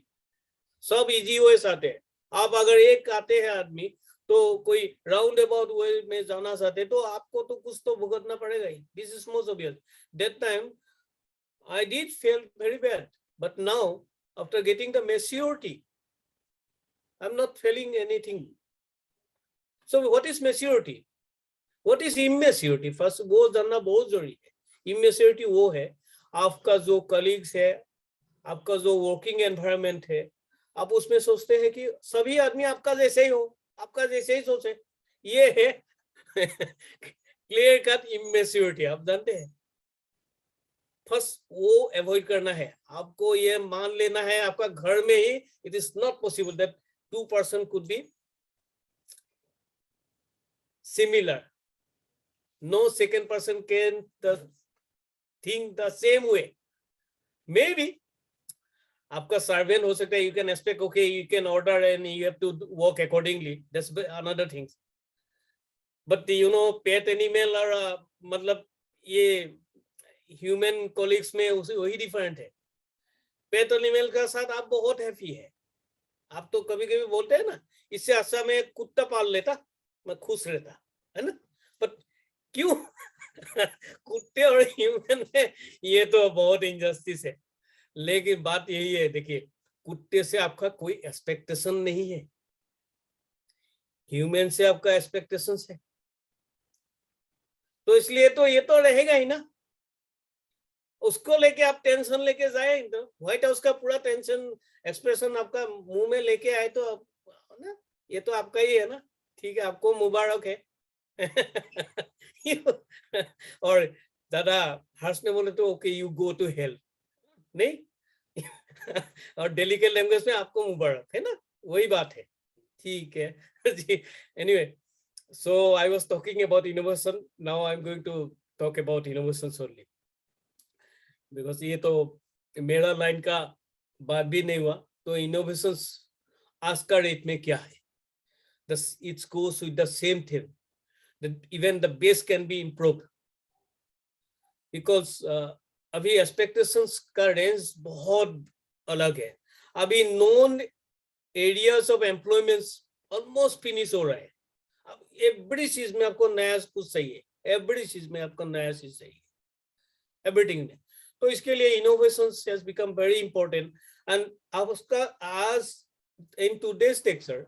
सब इजी वे आते हैं। आप अगर एक आते हैं आदमी तो कोई राउंड अबाउट वे में जाना चाहते तो आपको तो कुछ तो भुगतना पड़ेगा ही। This is most obvious. That time I did feel very bad, but now after getting the maturity, I'm not feeling anything. So what is maturity? What is immaturity? First वो जानना बहुत जरूरी है। Immaturity वो है आपका जो colleagues है, आपका जो working environment है, आप उसमें सोचते हैं कि सभी आदमी आपका जैसे ही हो, आपका जैसे ही सोचे, ये है clear cut immaturity। आप जानते हैं, फर्स्ट वो अवॉइड करना है। आपको ये मान लेना है आपका घर में ही it is not possible that 2 person could be similar. No second person can think the same way. Maybe आपका सर्वेंट हो सकता है, you can expect, okay, you can order and you have to work accordingly. That's another thing. But you know, pet animal और मतलब ये human colleagues में वही different है। पेट एनिमल का साथ आप बहुत हैप्पी है। आप तो कभी कभी बोलते हैं ना, इससे अच्छा मैं कुत्ता पाल लेता, मैं खुश रहता, है ना। पर क्यों कुत्ते और ह्यूमन में ये तो बहुत इनजस्टिस है। लेकिन बात यही है, देखिए कुत्ते से आपका कोई एक्सपेक्टेशन नहीं है, ह्यूमन से आपका एक्सपेक्टेशन है, तो इसलिए तो ये तो रहेगा ही ना। उसको लेके आप टेंशन लेके जाए तो व्हाइट हाउस का पूरा टेंशन एक्सप्रेशन आपका मुंह में लेके आए तो ना ये तो आपका ही है ना, ठीक है, आपको मुबारक है। और दादा हर्ष ने बोले तो okay you go to hell, नहीं। और दिल्ली के लैंग्वेज में आपको मुबारक है ना, वही बात है, ठीक है जी। Anyway, so I was talking about innovation, now I'm going to talk about innovations only, because ये तो मेरा लाइन का बात भी नहीं हुआ, तो innovations आज का रेट में क्या है? It goes with the same thing, that even the base can be improved, because अभी expectations का रेंज बहुत अलग है। अभी known areas of employments almost finish हो रहा है। अब एवरी चीज में आपको नया कुछ चाहिए, एवरी चीज में आपको नया चीज चाहिए, एवरीथिंग में। तो इसके लिए innovation has become very important. And आप उसका आज in today's lecture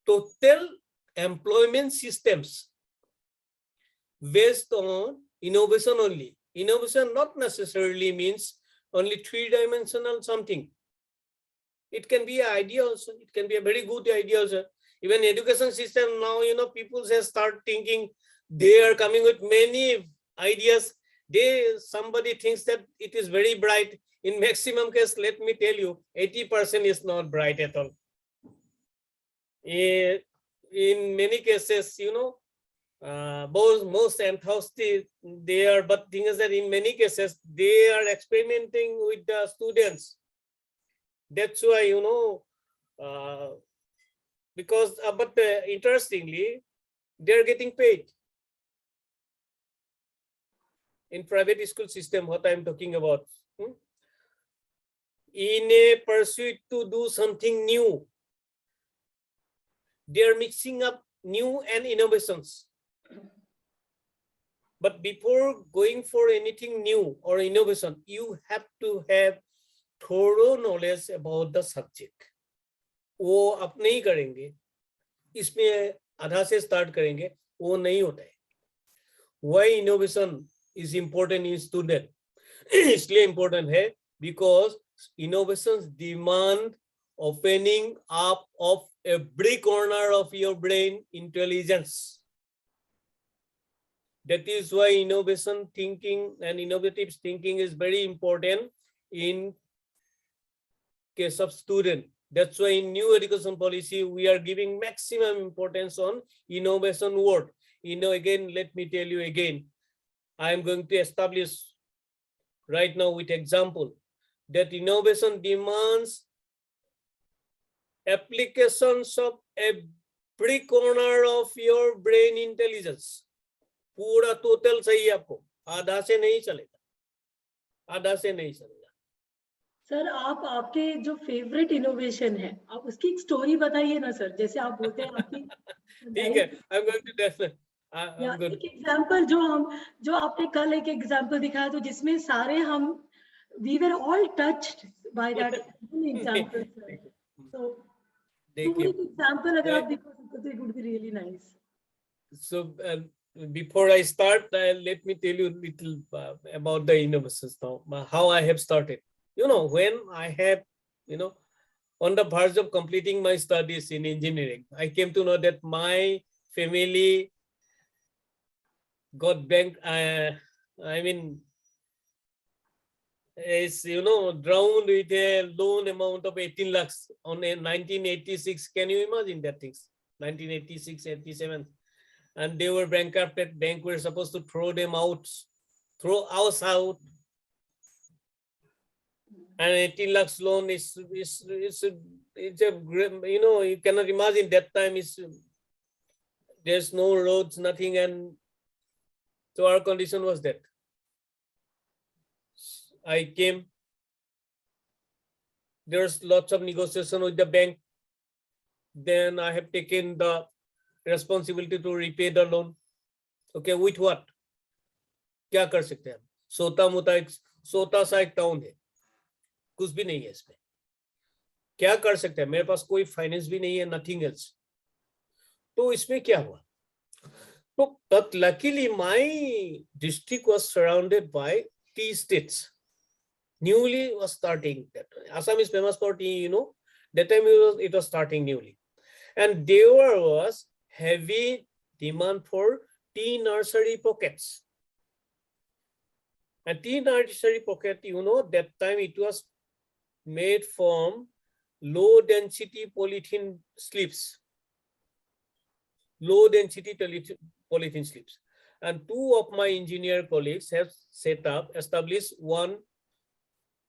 total employment systems based on innovation only. Innovation not necessarily means only 3-dimensional something. It can be an idea also. It can be a very good idea also. Even education system now, you know, people have start thinking, they are coming with many ideas. Somebody thinks that it is very bright. In maximum case, let me tell you, 80% is not bright at all. In many cases, you know, most enthusiastic they are, but thing is that in many cases they are experimenting with the students. That's why, you know, because but interestingly they are getting paid in private school system. What I'm talking about, in a pursuit to do something new, they are mixing up new and innovations. But before going for anything new or innovation, you have to have thorough knowledge about the subject. वो आप नहीं करेंगे, इसमें आधा से start करेंगे, वो नहीं होता है। Why innovation is important in student? इसलिए important है because innovations demand opening up of every corner of your brain intelligence. That is why innovation thinking and innovative thinking is very important in case of student. That's why in new education policy, we are giving maximum importance on innovation word. You know, again, let me tell you again, I am going to establish right now with example that innovation demands applications of every corner of your brain intelligence. पूरा total चाहिए आपको, आधा से नहीं चलेगा, आधा से नहीं चलेगा। सर आप आपके जो फेवरेट इनोवेशन है, आप उसकी एक स्टोरी बताइए ना सर, जैसे आप बोलते हैं आपकी। ठीक है, I'm going to definitely, I'm going एक एग्जांपल जो आपने कल एक एग्जांपल दिखाया तो जिसमें सारे हम we were all touched by that example sir. So देखिए, एक एग्जांपल अगर आप दिखा सकते तो it would be really nice. So before I start, let me tell you a little about the innovations now, how I have started. You know, when I have, you know, on the verge of completing my studies in engineering, I came to know that my family got bank, I mean, is, you know, drowned with a loan amount of 18 lakhs on a 1986. Can you imagine that things? 1986, 87. And they were bankrupted. Bank were supposed to throw them out, throw us out. And 18 lakhs loan is a, you know, you cannot imagine that time is, there's no roads, nothing. And so our condition was that. I came, there's lots of negotiation with the bank. Then I have taken the responsibility to repay the loan. Okay, with what? क्या कर सकते हैं? सोता सा एक town है, कुछ भी नहीं है इसमें, क्या कर सकते हैं? मेरे पास कोई फाइनेंस भी नहीं है, नथिंग एल्स। तो इसमें क्या हुआ? तो but luckily my district was surrounded by tea states. Newly was starting. Assam is famous for tea, you know. That time it was starting newly. And there was heavy demand for tea nursery pockets. And tea nursery pocket, you know, that time it was made from low density polythene slips. Low density polythene slips. And two of my engineer colleagues have established one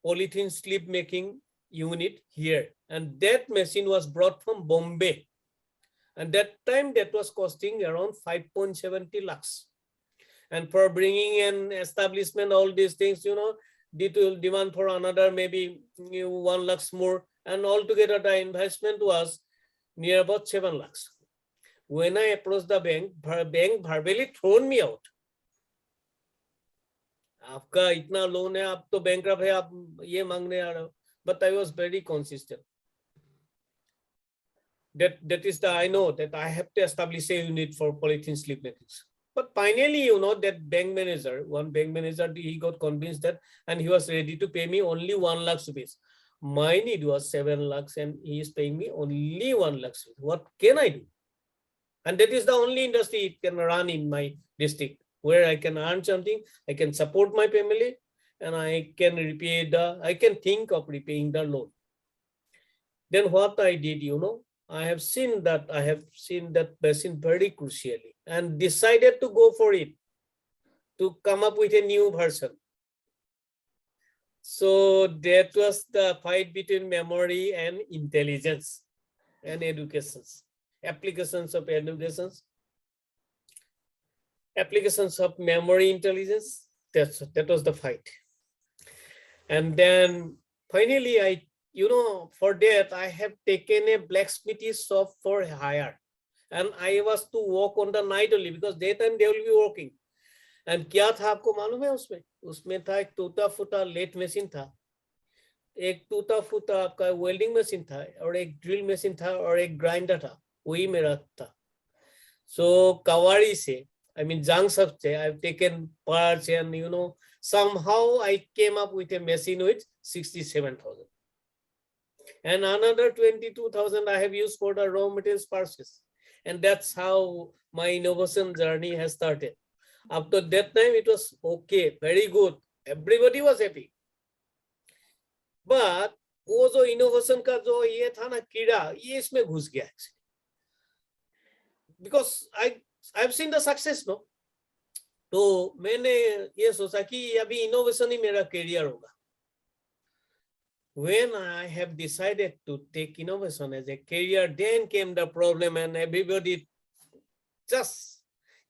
polythene slip making unit here. And that machine was brought from Bombay. And that time that was costing around 5.70 lakhs. And for bringing an establishment, all these things, you know, due to demand for another maybe 1 lakhs more. And altogether the investment was near about 7 lakhs. When I approached the bank verbally thrown me out. आपका इतना loan है, आप तो bankrupt है, आप ये मांगने आ रहे हो. But I was very consistent. That is the, I know that I have to establish a unit for polythene slip making. But finally, you know, that one bank manager, he got convinced that, and he was ready to pay me only 1 lakh rupees. My need was 7 lakhs and he is paying me only 1 lakh. What can I do? And that is the only industry it can run in my district, where I can earn something, I can support my family, and I can think of repaying the loan. Then what I did, you know, I have seen that basin very crucially and decided to go for it, to come up with a new version. So that was the fight between memory and intelligence and educations. Applications of educations, applications of memory intelligence. That was the fight. And then finally, you know, for that I have taken a blacksmithy shop for hire, and I was to work on the night only because daytime they will be working. And क्या था आपको मालूम है उसमें? उसमें था एक टूटा फूटा लेट मशीन था, एक टूटा फूटा आपका वेल्डिंग मशीन था, और एक ड्रिल मशीन था, और एक ग्राइंडर था. वही मेरा था. So Kawari se, I mean Jangsap se, I've taken parts, and you know, somehow I came up with a machine with 67,000. And another 22,000 I have used for the raw materials purchase. And that's how my innovation journey has started. Up to that time, it was okay, very good. Everybody was happy. But वो जो innovation का जो ये था ना कीड़ा, ये इसमें घुस गया. Because I've seen the success, no? तो मैंने ये सोचा कि अभी innovation ही मेरा career होगा. When I have decided to take innovation as a career, then came the problem, and everybody just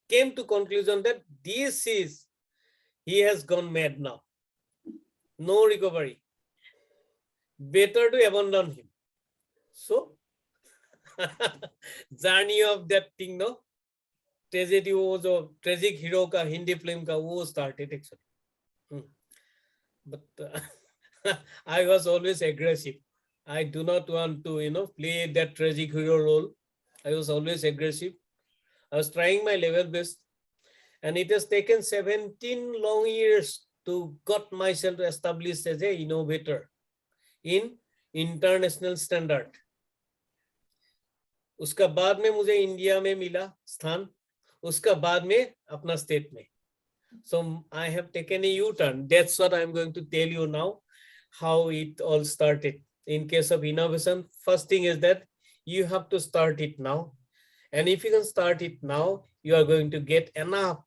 came to conclusion that he has gone mad now. No recovery. Better to abandon him. So, journey of that thing, no? Tragedy was a tragic hero ka Hindi film ka wo started actually. But I was always aggressive. I do not want to, you know, play that tragic hero role. I was always aggressive. I was trying my level best, and it has taken 17 long years to got myself established as an innovator in international standard. उसका बाद में मुझे India में मिला स्थान, उसका बाद में अपना स्टेट में. So I have taken a U-turn. That's what I'm going to tell you now, how it all started. In case of innovation, first thing is that you have to start it now. And if you can start it now, you are going to get enough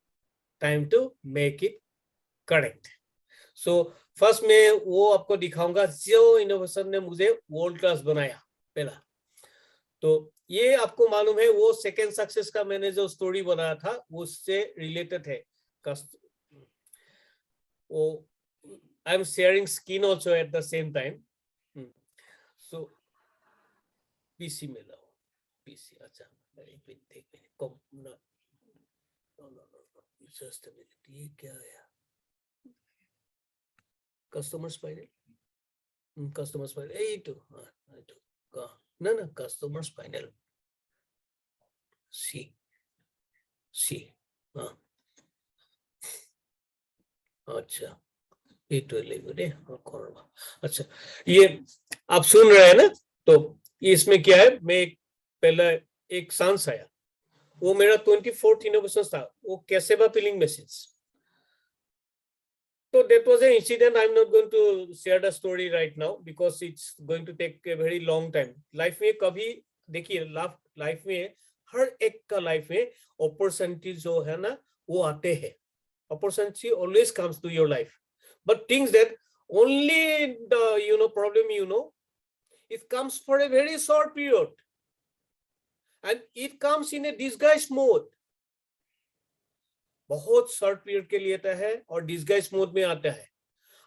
time to make it correct. So first मैं वो आपको दिखाऊंगा जो innovation ने मुझे world class बनाया पहला. तो ये आपको मालूम है वो second success का मैंने जो story बनाया था उससे related है. Oh, I'm sharing screen also at the same time. So PC में लाओ. PC अच्छा. एक minute no, just a minute. ये क्या है? Customer spinal. Customer spinal. Itu. No, customer spinal. C. अच्छा. अच्छा, ये आप सुन रहे हैं ना? तो इसमें क्या है, मैं पहला एक सांस आया, वो मेरा 24th इनोवेशन था, वो कैसेबा पिलिंग machine. So that was an incident. I'm not going to share the story right now because it's going to take a very long time. Life में कभी देखिए, लाइफ में हर एक का लाइफ में अपॉर्चुनिटी जो है ना वो आते हैं. Opportunity always comes to your life, but things that only the problem, it comes for a very short period, and it comes in a disguised mode. बहुत शॉर्ट पीरियड के लिए आता है और डिस्गाइज मोड में आता है.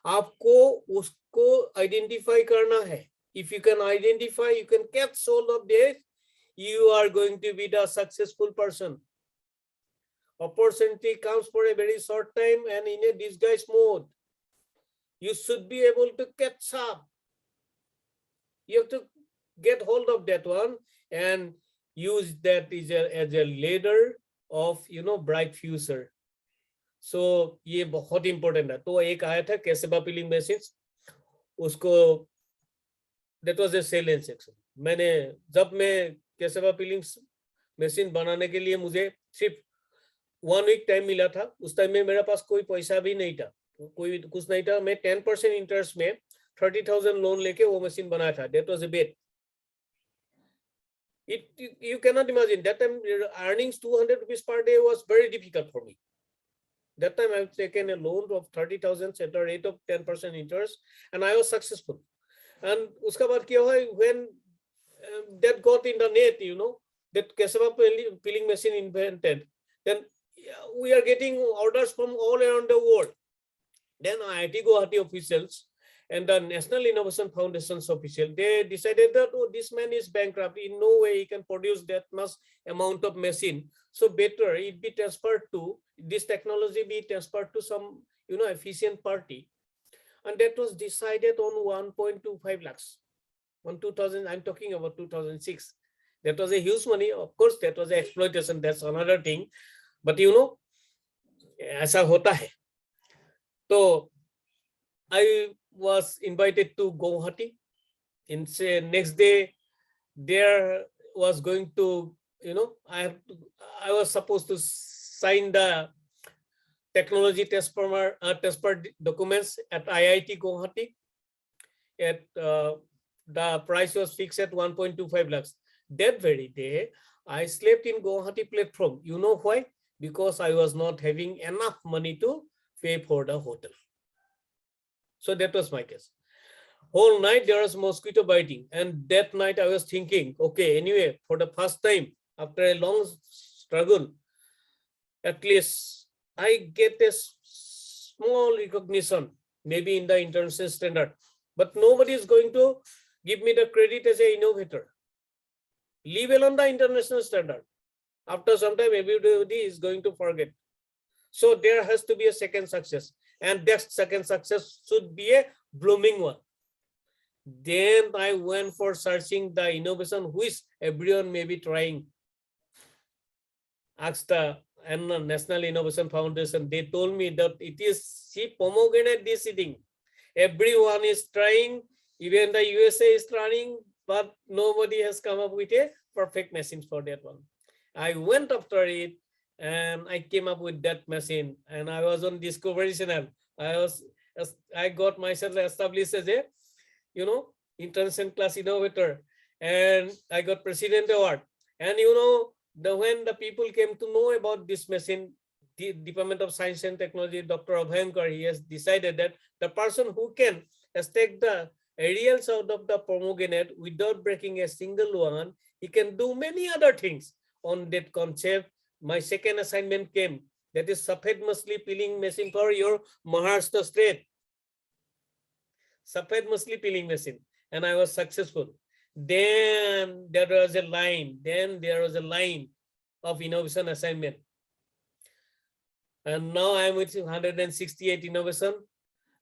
आपको उसको आइडेंटिफाई करना है. If you can identify, you can catch hold of this, you are going to be the successful person. Opportunity comes for a very short time and in a disguised mode. You should be able to catch up. You have to get hold of that one and use that as a ladder of bright future. So ये बहुत important है. तो एक आया था कैसेबा पिलिंग machine, उसको that was a sales section. जब मैं कैसेबा पिलिंग मशीन बनाने के लिए मुझे सिर्फ 1 week टाइम मिला था. उस टाइम में मेरे पास कोई पैसा भी नहीं था, कोई कुछ नहीं था. मैं 10% इंटरेस्ट में 30,000 लोन लेके वो मशीन बनाया था. That was a bet. You cannot imagine that time earnings 200 rupees per day was very difficult for me. That time I've taken a loan of 30,000 at a rate of 10% interest, and I was successful. And uska baad kya hua, when that got in the net, that कैसेबा peeling machine invented, then we are getting orders from all around the world. Then IIT Guwahati officials and the National Innovation Foundation's official, they decided that, oh, this man is bankrupt. In no way he can produce that much amount of machine. So better it be transferred to, this technology be transferred to some, efficient party. And that was decided on 1.25 lakhs. On 2000, I'm talking about 2006. That was a huge money. Of course, that was exploitation. That's another thing. But ऐसा होता है. So I was invited to Guwahati. In say next day, there was going to, I was supposed to sign the technology transfer documents at IIT Guwahati. At the price was fixed at 1.25 lakhs. That very day, I slept in Guwahati platform. You know why? Because I was not having enough money to pay for the hotel. So that was my case. Whole night there was mosquito biting, and that night I was thinking, okay, anyway, for the first time after a long struggle, at least I get a small recognition, maybe in the international standard, but nobody is going to give me the credit as an innovator, leave alone the international standard. After some time, everybody is going to forget. So there has to be a second success, and that second success should be a blooming one. Then I went for searching the innovation which everyone may be trying. Asked the National Innovation Foundation. They told me that it is pomegranate de-seeding. Everyone is trying, even the USA is trying, but nobody has come up with a perfect machine for that one. I went after it and I came up with that machine, and I was on Discovery Channel. I got myself established as a, international class innovator, and I got President Award. And when the people came to know about this machine, the Department of Science and Technology, Dr. Abhayankar, he has decided that the person who can take the aerials out of the pomegranate without breaking a single one, he can do many other things. On that concept, my second assignment came. That is Safed Masli peeling machine for your Maharashtra state. Safed Masli peeling machine. And I was successful. Then there was a line. Of innovation assignment. And now I'm with 168 innovation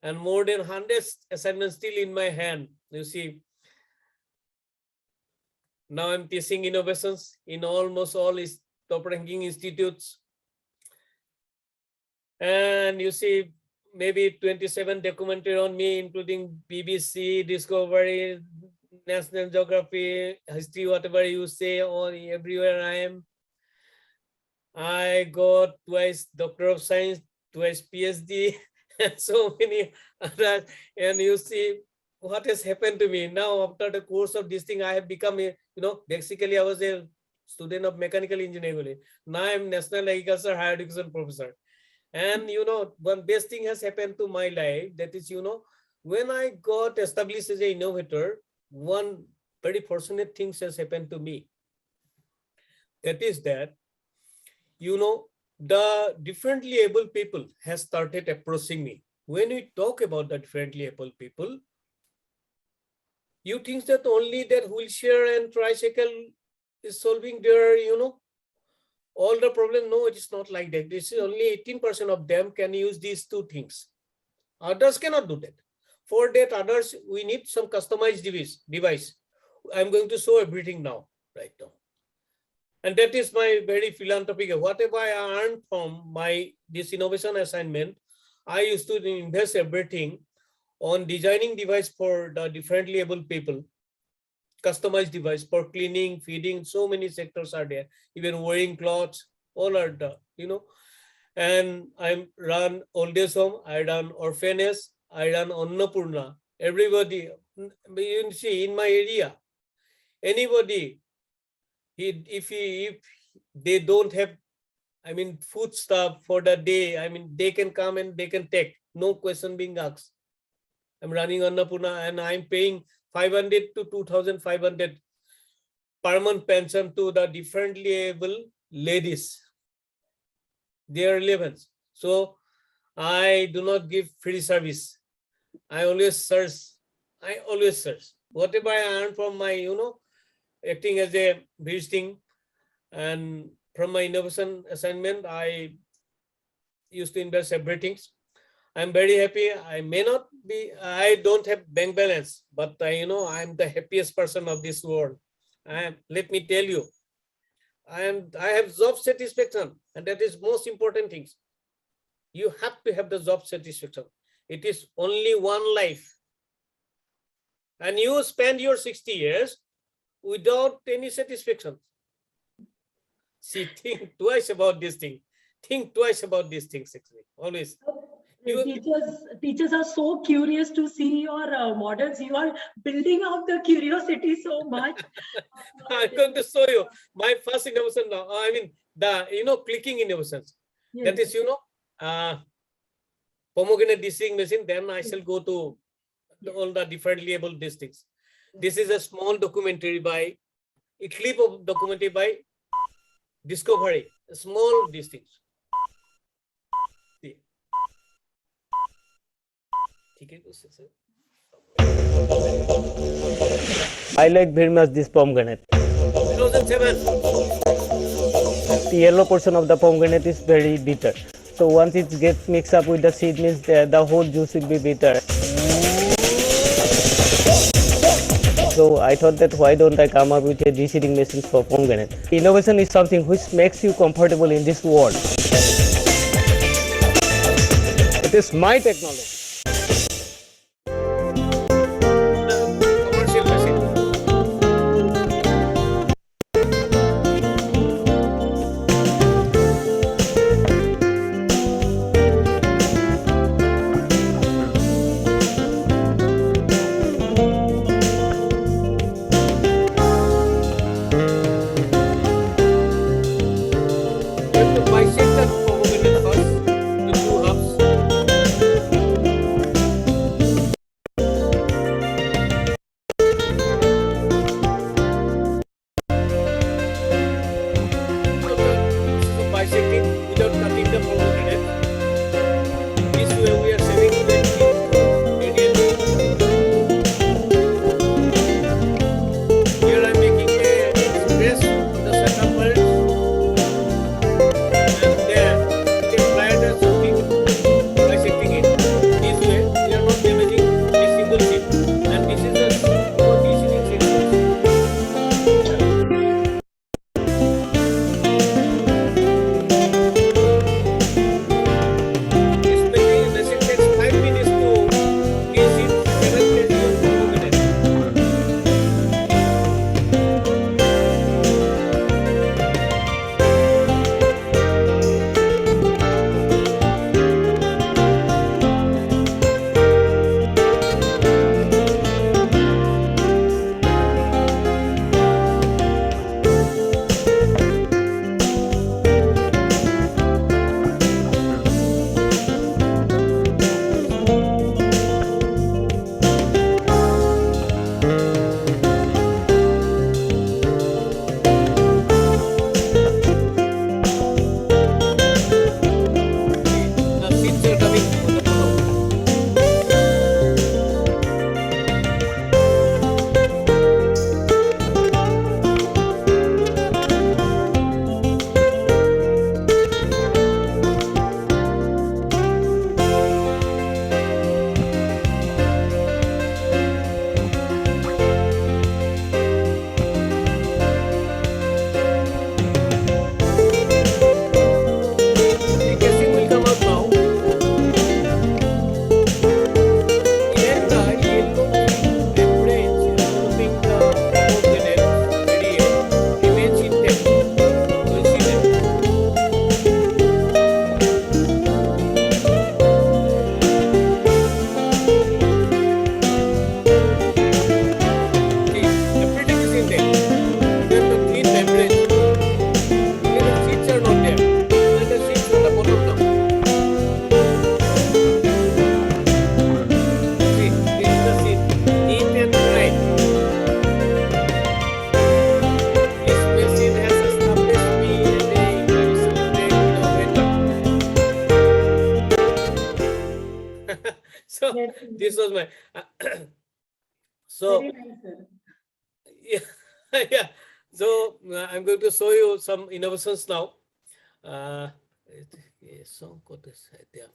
and more than 100 assignments still in my hand. You see, now I'm teaching innovations in almost all top ranking institutes. And you see, maybe 27 documentary on me, including BBC, Discovery, National Geography, History, whatever you say, or everywhere I am. I got twice Doctor of Science, twice PhD, and so many others. And you see what has happened to me now after the course of this thing. I have become a, basically I was a student of mechanical engineering. Now I'm National Agriculture Higher Education professor. And one best thing has happened to my life. That is, when I got established as an innovator, one very fortunate thing has happened to me. That is that, the differently able people has started approaching me. When we talk about the differently able people, you think that only that wheelchair and tricycle is solving their, all the problem. No, it is not like that. This is only 18% of them can use these two things. Others cannot do that. For that, others, we need some customized device. I'm going to show everything now, right now. And that is my very philanthropic. Whatever I earned from this innovation assignment, I used to invest everything on designing device for the differently able people, customized device for cleaning, feeding. So many sectors are there, even wearing clothes, all are the, and I run old age home, I run orphanage, I run Annapurna. Everybody, you see in my area, anybody, if they don't have, food stuff for the day, they can come and they can take, no question being asked. I'm running Annapurna and I'm paying 500 to 2,500 per month pension to the differently able ladies. They are 11. So I do not give free service. I always search. Whatever I earn from my, acting as a visiting and from my innovation assignment, I used to invest everything. I'm very happy. I don't have bank balance, but I'm the happiest person of this world. Let me tell you, I have job satisfaction, and that is most important things. You have to have the job satisfaction. It is only one life. And you spend your 60 years without any satisfaction. See, think twice about this thing. Think twice about these things, actually, always. Teachers are so curious to see your models. You are building up the curiosity so much. I'm going to show you my first innovation now. The clicking innovations. Yes. That is, pomegranate dishing machine. Then I shall go to all the differently able districts. This is a small documentary by a clip of documentary by Discovery. A small districts. I like very much this pomegranate. 2007. The yellow portion of the pomegranate is very bitter. So once it gets mixed up with the seed, means the whole juice will be bitter. So I thought that why don't I come up with a de-seeding machine for pomegranate. Innovation is something which makes you comfortable in this world. It is my technology. Commercial machine. To bisect the pomegranate first, the two halves. The seeds are coming on the floor. The casing will come out now. And the yellow membranes covering the pomegranate radiate remains intact. We'll see that. See, everything is intact. Even the thin membrane, even the seeds are not there. Even the seeds are the bottom now. See, this is the seed, neat and bright. This machine has established me as a self-made innovator. So this was my so Very nice, sir. yeah, yeah. So I'm going to show you some innovations now. ये song को तो शायद या,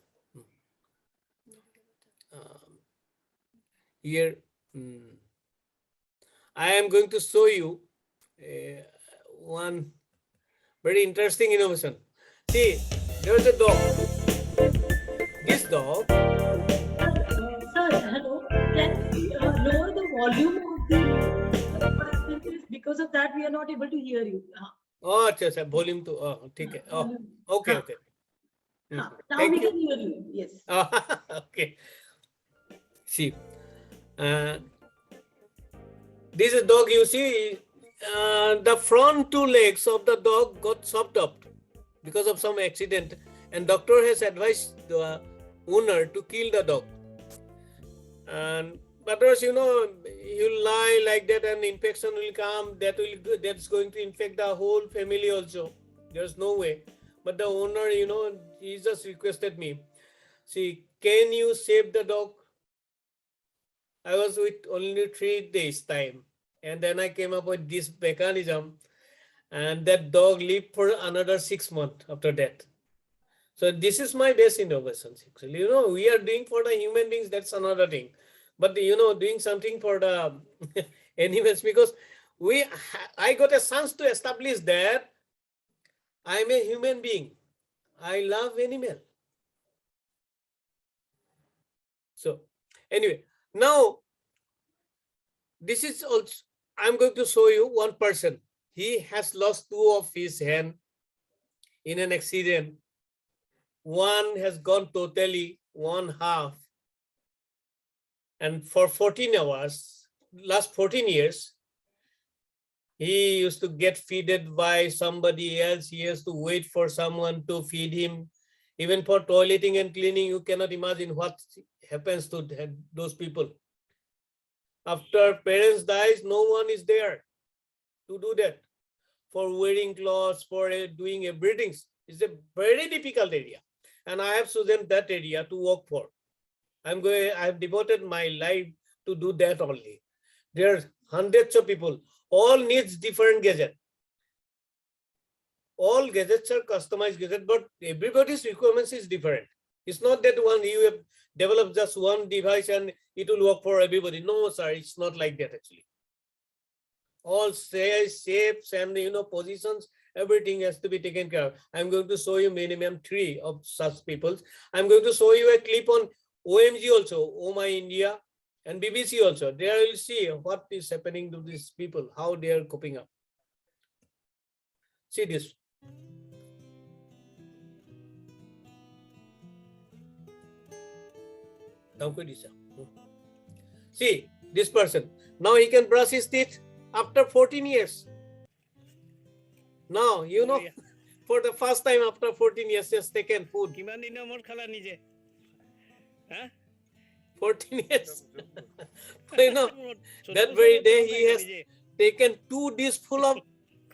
here I am going to show you one very interesting innovation. See, there is a dog. This dog, Sir, hello. Can we lower the volume of the because of that we are not able to hear you. oh, अच्छा अच्छा, volume to, oh, ठीक है, oh, okay, okay. Now Thank we you. can hear you. Yes. Okay. See, this is a dog. You see, the front two legs of the dog got chopped up because of some accident, and doctor has advised the owner to kill the dog. And others, you know, you lie like that, and infection will come. That's going to infect the whole family also. There's no way. But the owner, you know, he just requested me, see, can you save the dog? I was with only 3 days time. And then I came up with this mechanism, and that dog lived for another 6 months after that. So this is my best innovation. Actually, you know, we are doing for the human beings, that's another thing. But, you know, doing something for the animals, because I got a chance to establish that I'm a human being. I love animal. So anyway, now this is also, I'm going to show you one person. He has lost 2 of his hands in an accident. One has gone totally, one half. And for 14 hours, last 14 years, he used to get feeded by somebody else. He has to wait for someone to feed him. Even for toileting and cleaning, you cannot imagine what happens to those people. After parents dies, no one is there to do that. For wearing clothes, for doing everything. It's a very difficult area. And I have chosen that area to work for. I have devoted my life to do that only. There are hundreds of people, all needs different gadget. All gadgets are customized gadget, but everybody's requirements is different. It's not that one you have developed just one device and it will work for everybody. No, sir, it's not like that actually. All shapes and, you know, positions, everything has to be taken care of. I'm going to show you minimum 3 of such people. I'm going to show you a clip on OMG also, Oh My India, and BBC also. There you'll see what is happening to these people, how they are coping up. See this. See this person. Now he can brush his teeth after 14 years. Now, you know, for the first time after 14 years, he has taken food. 14 years. You know, that very day he has taken 2 dishes full of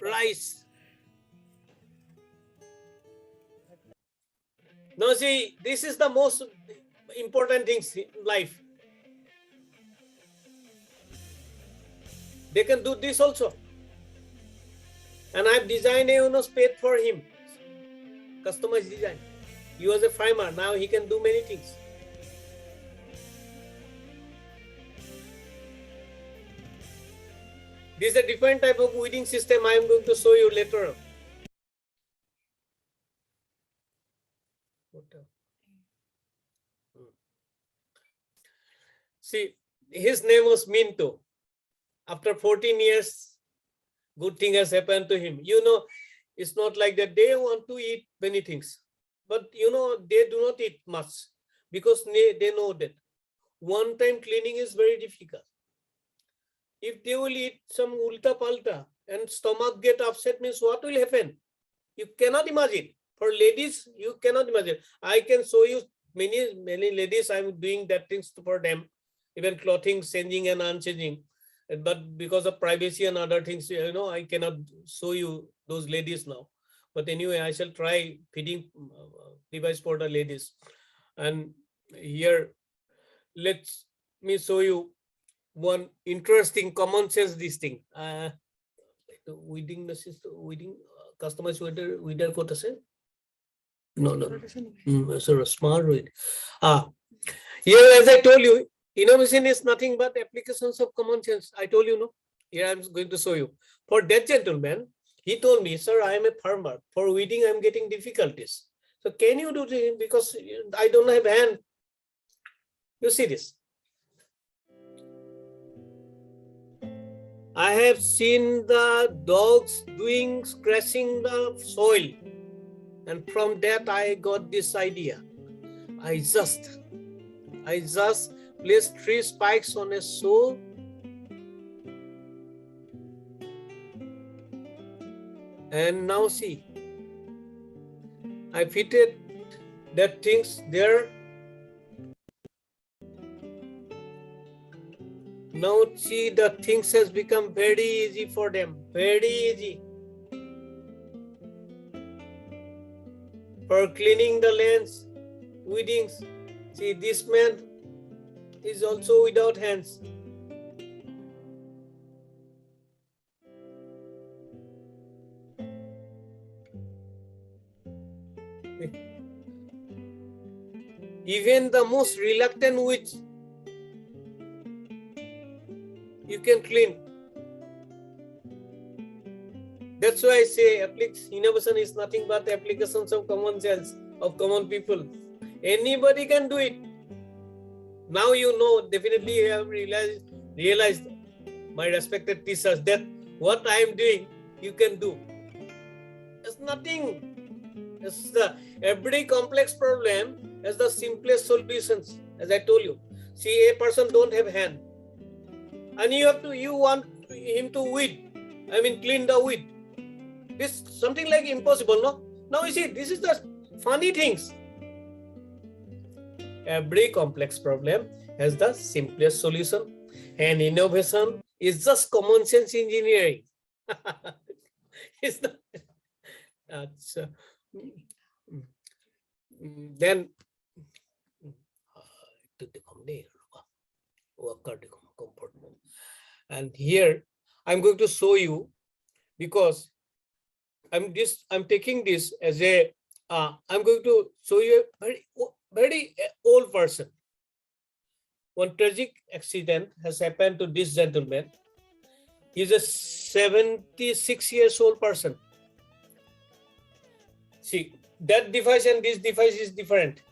rice. Now see, this is the most important things in life. They can do this also. And I've designed a spade for him. Customized design. He was a farmer. Now he can do many things. This is a different type of weeding system I am going to show you later on. See, his name was Minto. After 14 years, good thing has happened to him. You know, it's not like that they want to eat many things, but you know, they do not eat much because they know that one-time cleaning is very difficult. If they will eat some ulta palta and stomach get upset, means what will happen? You cannot imagine. For ladies, you cannot imagine. I can show you many ladies. I'm doing that things for them, even clothing, changing and unchanging. But because of privacy and other things, you know, I cannot show you those ladies now. But anyway, I shall try feeding device for the ladies. And here, let me show you one interesting common sense this thing. Weeding the system, weeding customers weeder kota se? No. So smart weed. Here, as I told you, innovation is nothing but applications of common sense. I told you, no. Here I'm going to show you. For that gentleman, he told me, sir, I am a farmer. For weeding, I'm getting difficulties. So can you do this? Because I don't have hand. You see this. I have seen the dogs scratching the soil. And from that, I got this idea. I just placed 3 spikes on a saw. And now see, I fitted that things there. Now see, the things has become very easy for them, very easy. For cleaning the lands, weedings. See, this man is also without hands. Even the most reluctant weeds, you can clean. That's why I say innovation is nothing but applications of common sense, of common people. Anybody can do it. Now you know, definitely you have realized, my respected teachers, that what I am doing, you can do. It's nothing. It's the every complex problem has the simplest solutions, as I told you. See, a person don't have hand, and you want him to weed. I mean, clean the weed. This something like impossible, no? Now you see, this is the funny things. Every complex problem has the simplest solution, and innovation is just common sense engineering. It's not. Then and here I'm going to show you, because I'm taking this as a I'm going to show you a very old person. One tragic accident has happened to this gentleman. He's a 76 years old person. See, that device and this device is different.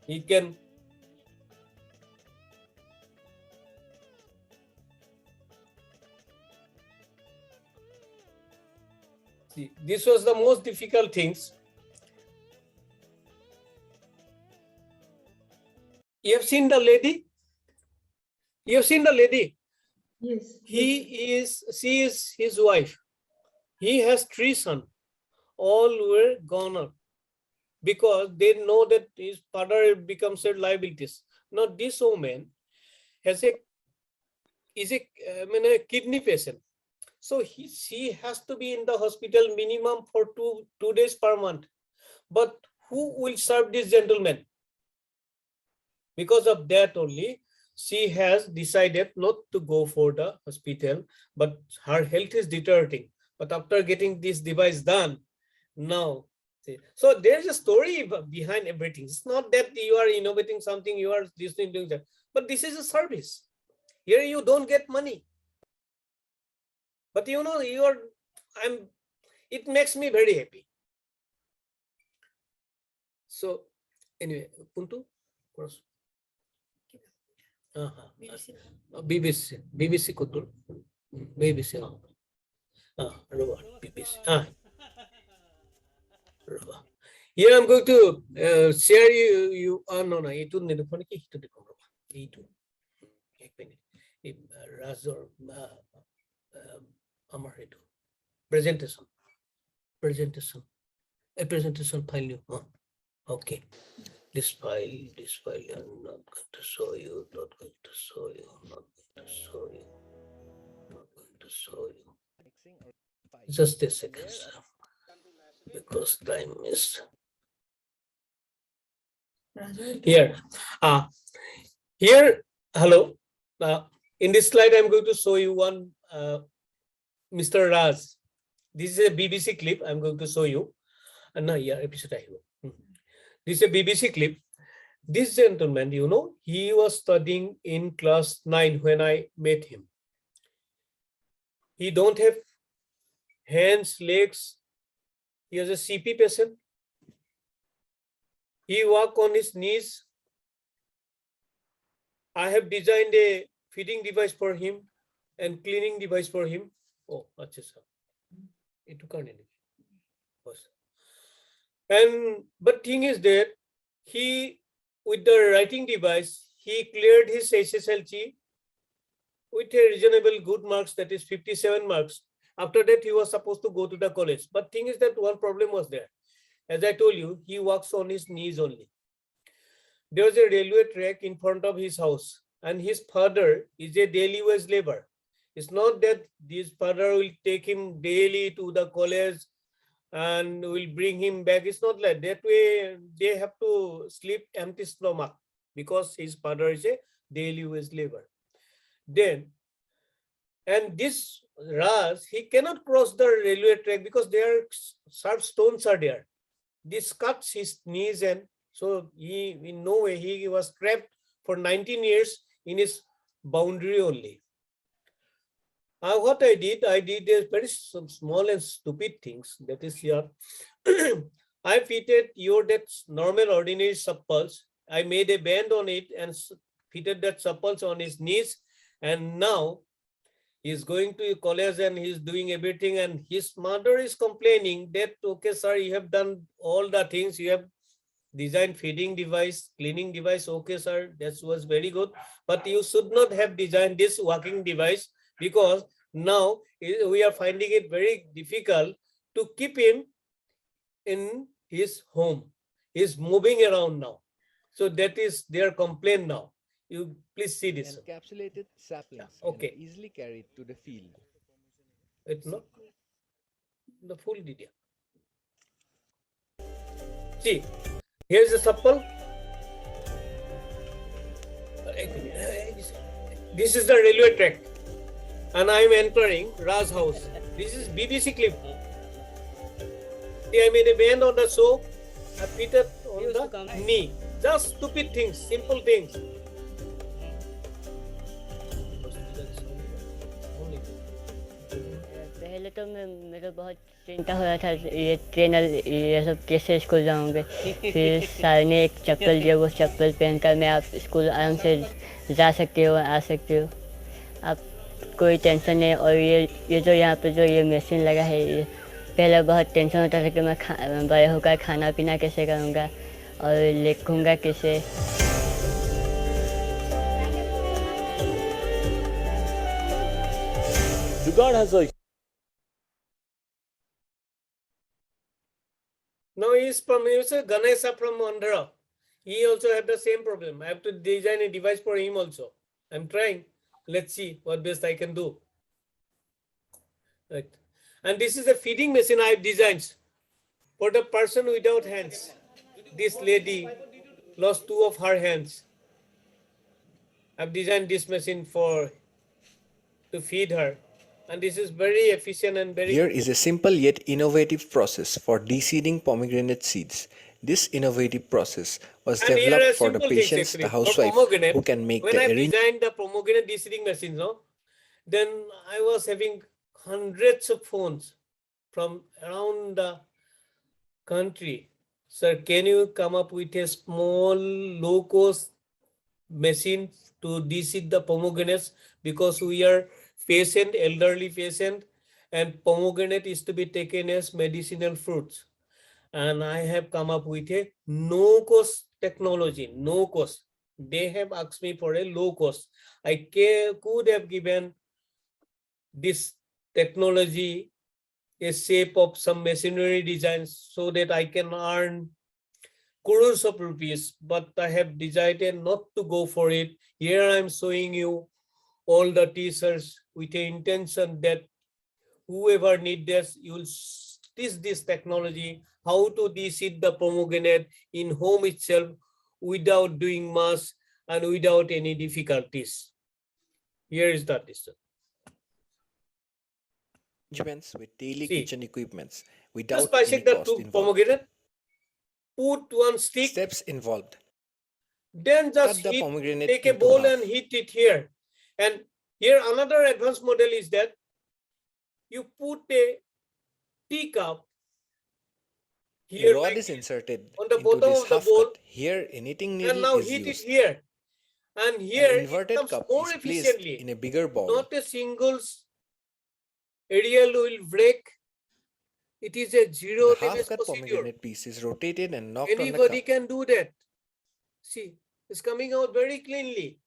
He can see, this was the most difficult things. You have seen the lady? You have seen the lady? Yes. She is his wife. He has 3 sons. All were gone out because they know that his father becomes their liabilities. Now this woman is a kidney patient. So she has to be in the hospital minimum for two days per month. But who will serve this gentleman? Because of that only, she has decided not to go for the hospital, but her health is deteriorating. But after getting this device done, now, so there's a story behind everything. It's not that you are innovating something, you are doing that, but this is a service. Here you don't get money. But it makes me very happy. So anyway, Puntu, cross. BBC Kutul. BBC. BBC. Here I'm going to share you. No, itu nelfon ki itu dekho roba. Itu. Ek minute. Razor amar itu. Presentation. A presentation file. Okay. This file, I'm not going to show you, not going to show you. Just a second, sir. Because time is here. Here, hello. In this slide, I'm going to show you one Mr. Raj. This is a BBC clip. I'm going to show you. Episode. This is a BBC clip. This gentleman, he was studying in class 9 when I met him. He don't have hands, legs. He has a CP patient. He walk on his knees. I have designed a feeding device for him and cleaning device for him. Oh, acha sir. It can't any. But thing is that he, with the writing device, he cleared his SSLC with a reasonable good marks, that is 57 marks. After that, he was supposed to go to the college. But thing is that one problem was there. As I told you, he walks on his knees only. There was a railway track in front of his house, and his father is a daily wage labor. It's not that this father will take him daily to the college and will bring him back. It's not like that way. They have to sleep empty stomach because his father is a daily wage labor. And this Raj, he cannot cross the railway track because there are sharp stones are there. This cuts his knees, and so he, in no way, he was trapped for 19 years in his boundary only. What I did a very small and stupid things. That is here. I fitted that normal ordinary supples. I made a band on it and fitted that supples on his knees. And now he's going to college and he's doing everything. And his mother is complaining that, okay, sir, you have done all the things. You have designed feeding device, cleaning device. Okay, sir, that was very good. But you should not have designed this walking device, because now we are finding it very difficult to keep him in his home. He's moving around now. So that is their complaint now. You please see this. Encapsulated saplings okay. can be easily carried to the field. It's not the full detail. See, here's a supple. This is the railway track. And I am entering Raj's house. This is BBC clip. See, I made a band on the soap. I fitted on the knee. Just stupid things, simple things. पहले तो मेरे बहुत चिंता हो रहा था ये trainer ये सब कैसे स्कूल जाऊंगे। फिर सर ने एक चप्पल दिया, वो चप्पल पहनकर मैं आप स्कूल आराम से जा सकते हो, आ सकते हो, आप कोई टेंशन नहीं। और ये जो यहाँ पे जो ये मशीन लगा है, ये पहले बहुत टेंशन होता था कि मैं बड़े होकर खाना पीना कैसे करूँगा और लिखूँगा कैसे। Jugaad has a No, he's Ganesha from Andhra. He also have the same problem. I have to design a device for him also. I'm trying. Let's see what best I can do. Right. And this is a feeding machine I have designed for the person without hands. This lady lost 2 of her hands. I've designed this machine to feed her. And this is very efficient and very Here is a simple yet innovative process for de-seeding pomegranate seeds. This innovative process was And here are developed for the simple things patients, actually. the For housewife, pomegranate, who can make when the I arrangement. designed the pomegranate de-seeding machine, no, then I was having hundreds of phones from around the country. Sir, can you come up with a small, low-cost machine to de-seed the pomegranates? Because we are patient, elderly patient, and pomegranate is to be taken as medicinal fruits. And I have come up with a no-cost technology, no cost. They have asked me for a low cost. I could have given this technology a shape of some machinery designs so that I can earn crores of rupees, but I have decided not to go for it. Here I'm showing you all the teasers with the intention that whoever needs this, you will teach this technology, how to de-seed the pomegranate in home itself without doing much and without any difficulties. Here is the teaser. arrangements with daily See, kitchen equipments Just without by any shaking the cost two involved. pomegranate, put one stick, Steps involved. then Cut just the heat, pomegranate take a into bowl half. and heat it here. And here another advanced model is that you put a teacup A here rod like is this, inserted on the into bottom this of the half bowl, cut. Here, a knitting and needle now is heat it used. here. And An here it inverted comes cup more is placed efficiently. in a bigger bowl. Not a single aerial will break. It is a zero The damage half-cut procedure. pomegranate piece is rotated and knocked on the Anybody cup. can do that. See, it's coming out very cleanly.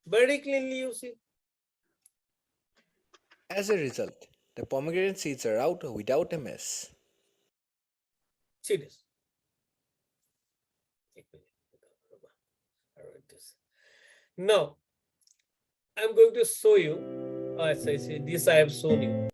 Very cleanly, you see. As a result, the pomegranate seeds are out without a mess. See this. Now, I'm going to show you. As I say, this I have shown you.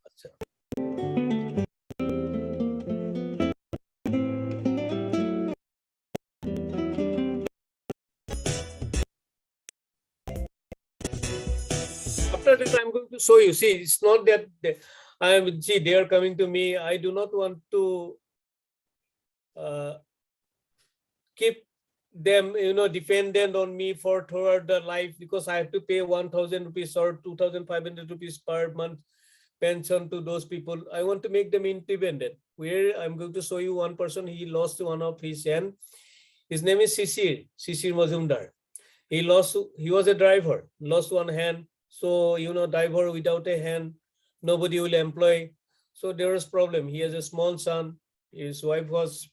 After that, I'm going to show you. See, it's not that they are coming to me. I do not want to keep them, dependent on me for throughout the life, because I have to pay 1,000 rupees or 2,500 rupees per month pension to those people. I want to make them independent. Where I'm going to show you one person, he lost one of his hand. His name is Sisir Mazumdar. He was a driver, lost one hand. So, driver without a hand, nobody will employ. So there was problem. He has a small son. His wife was,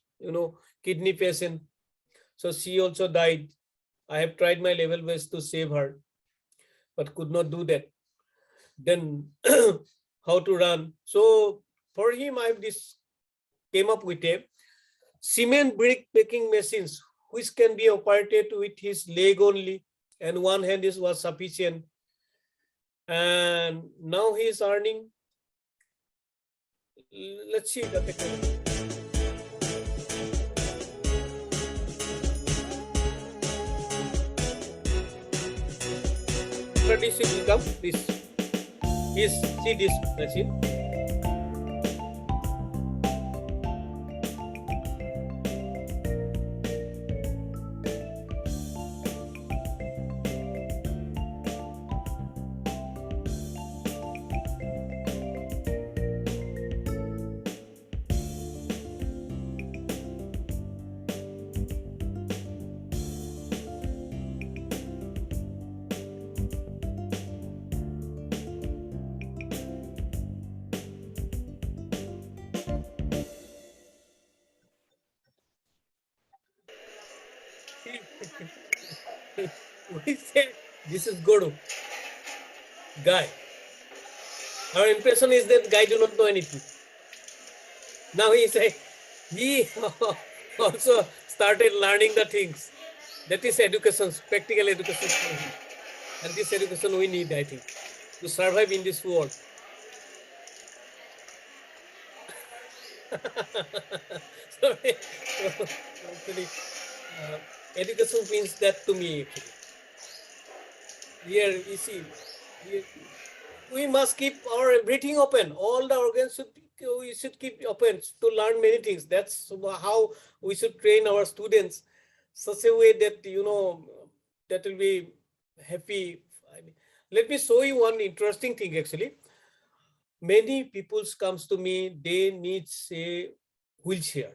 kidney patient. So she also died. I have tried my level best to save her, but could not do that. Then how to run? So for him, came up with a cement brick making machines, which can be operated with his leg only, and one hand was sufficient. And now he is earning. Let's see the technology. This will come. See this machine. We say this is Godu. Guy. Our impression is that guy do not know anything. Now he also started learning the things. That is education, practical education for him. And this education we need, I think, to survive in this world. Sorry. Actually, education means that to me. Actually. Here, you see, we must keep our everything open. All the organs we should keep open to learn many things. That's how we should train our students such a way that, you know, that will be happy. I mean, let me show you one interesting thing actually. Many people comes to me, they need say wheelchair.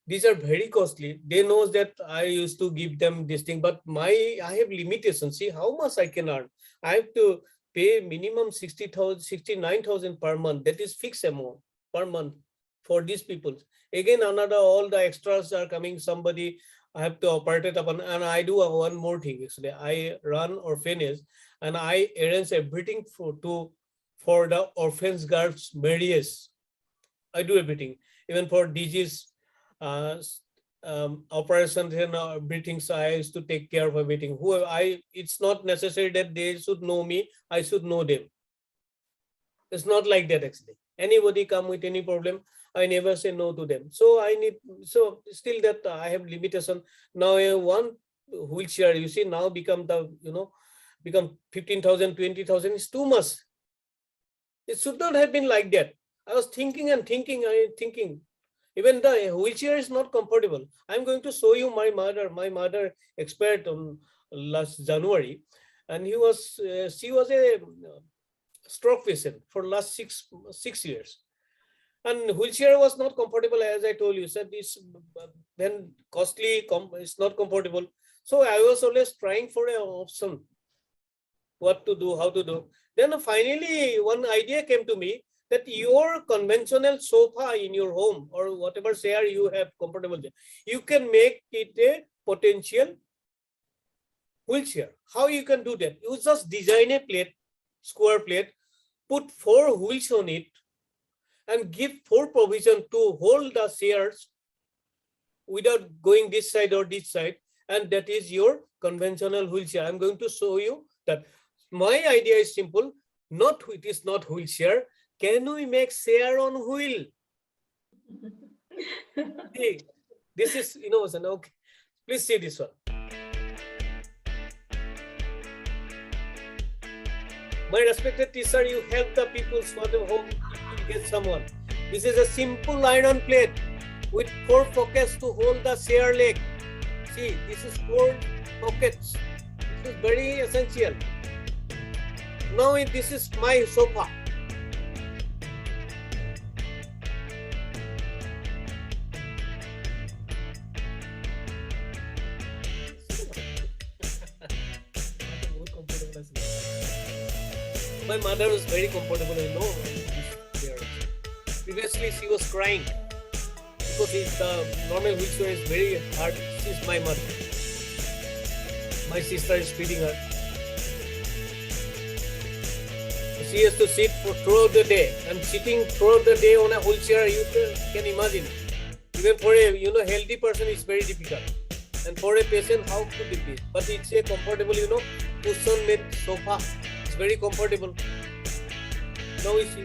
These are very costly. They knows that I used to give them this thing, but I have limitations. See how much I can earn. I have to pay minimum 60,000, 69,000 per month. That is fixed amount per month for these people. Again, another, all the extras are coming. Somebody I have to operate it upon, and I do one more thing actually. I run orphanage and I arrange everything for the orphans girls' marriage. I do everything, even for disease, operations and everything. So I used to take care of everything. It's not necessary that they should know me. I should know them. It's not like that actually. Anybody come with any problem, I never say no to them. So so still that I have limitation. Now one wheelchair, you see, now become 15,000, 20,000 is too much. It should not have been like that. I was thinking. Even the wheelchair is not comfortable. I'm going to show you my mother. My mother expired on last January, and she was a stroke patient for last six years. And wheelchair was not comfortable, as I told you. Said it's then costly, it's not comfortable. So I was always trying for an option, what to do, how to do. Then finally, one idea came to me that your conventional sofa in your home or whatever chair you have comfortable there, you can make it a potential wheelchair. How you can do that? You just design a plate, square plate, put 4 wheels on it, and give 4 provision to hold the chairs without going this side or this side, and that is your conventional wheelchair. I'm going to show you that. My idea is simple. It is not wheelchair. Can we make chair on wheel? Hey, this is innovation. Okay, please see this one. My respected teacher, you help the people for the home to get someone. This is a simple iron plate with 4 pockets to hold the chair leg. See, this is 4 pockets. This is very essential. Now this is my sofa. My mother was very comfortable, you know. Previously, she was crying because the normal wheelchair is very hard. She's my mother. My sister is feeding her. She has to sit throughout the day, and sitting throughout the day on a wheelchair, you can imagine. Even for a healthy person, it's very difficult. And for a patient, how could it be? But it's a comfortable, cushion-made sofa. It's very comfortable. Now we see.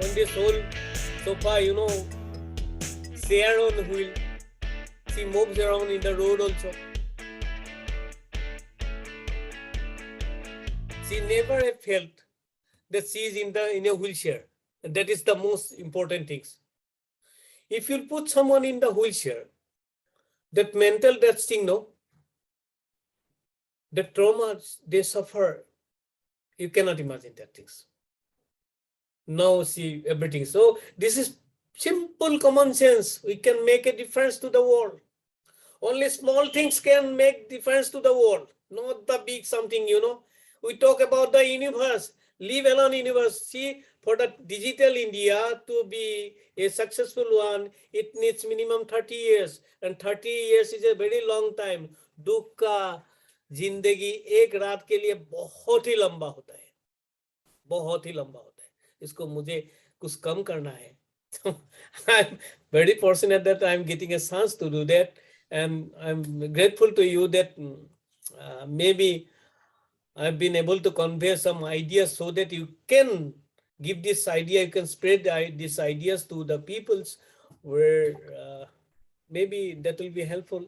On this whole sofa, chair on the wheel. She moves around in the road also. She never have felt that she is in a wheelchair. And that is the most important things. If you put someone in the wheelchair, that thing, the trauma they suffer, you cannot imagine that things. Now see everything. So this is simple common sense. We can make a difference to the world. Only small things can make difference to the world, not the big something, We talk about the universe, leave alone universe. See, for the digital India to be a successful one, it needs minimum 30 years. And 30 years is a very long time. दुख का जिंदगी एक रात के लिए बहुत ही लंबा होता है, बहुत ही लंबा होता है. इसको मुझे कुछ कम करना है. I'm very fortunate that I'm getting a chance to do that, and I'm grateful to you that maybe I've been able to convey some ideas so that you can give this idea, you can spread these ideas to the peoples where maybe that will be helpful.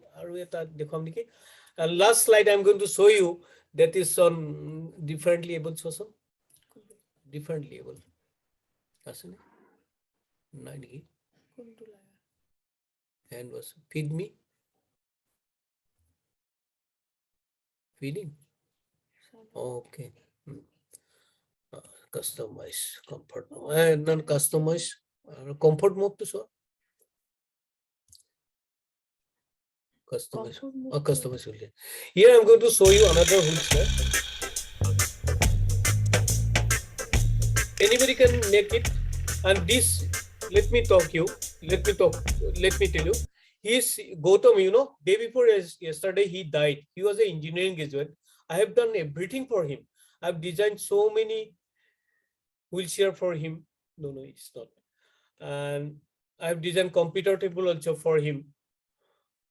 Last slide I'm going to show you that is on differently able also. Differently able. And was feed me. Feeding. Okay. Customize comfort mode and non customize comfort mode to so customize or customize. Here I'm going to show you another wheelchair. Anybody can make it, and this let me tell you. He's Gautam, you know, day before yesterday he died. He was an engineering graduate. I have done everything for him. I've designed so many wheelchair for him. No, it's not. And I've designed computer table also for him.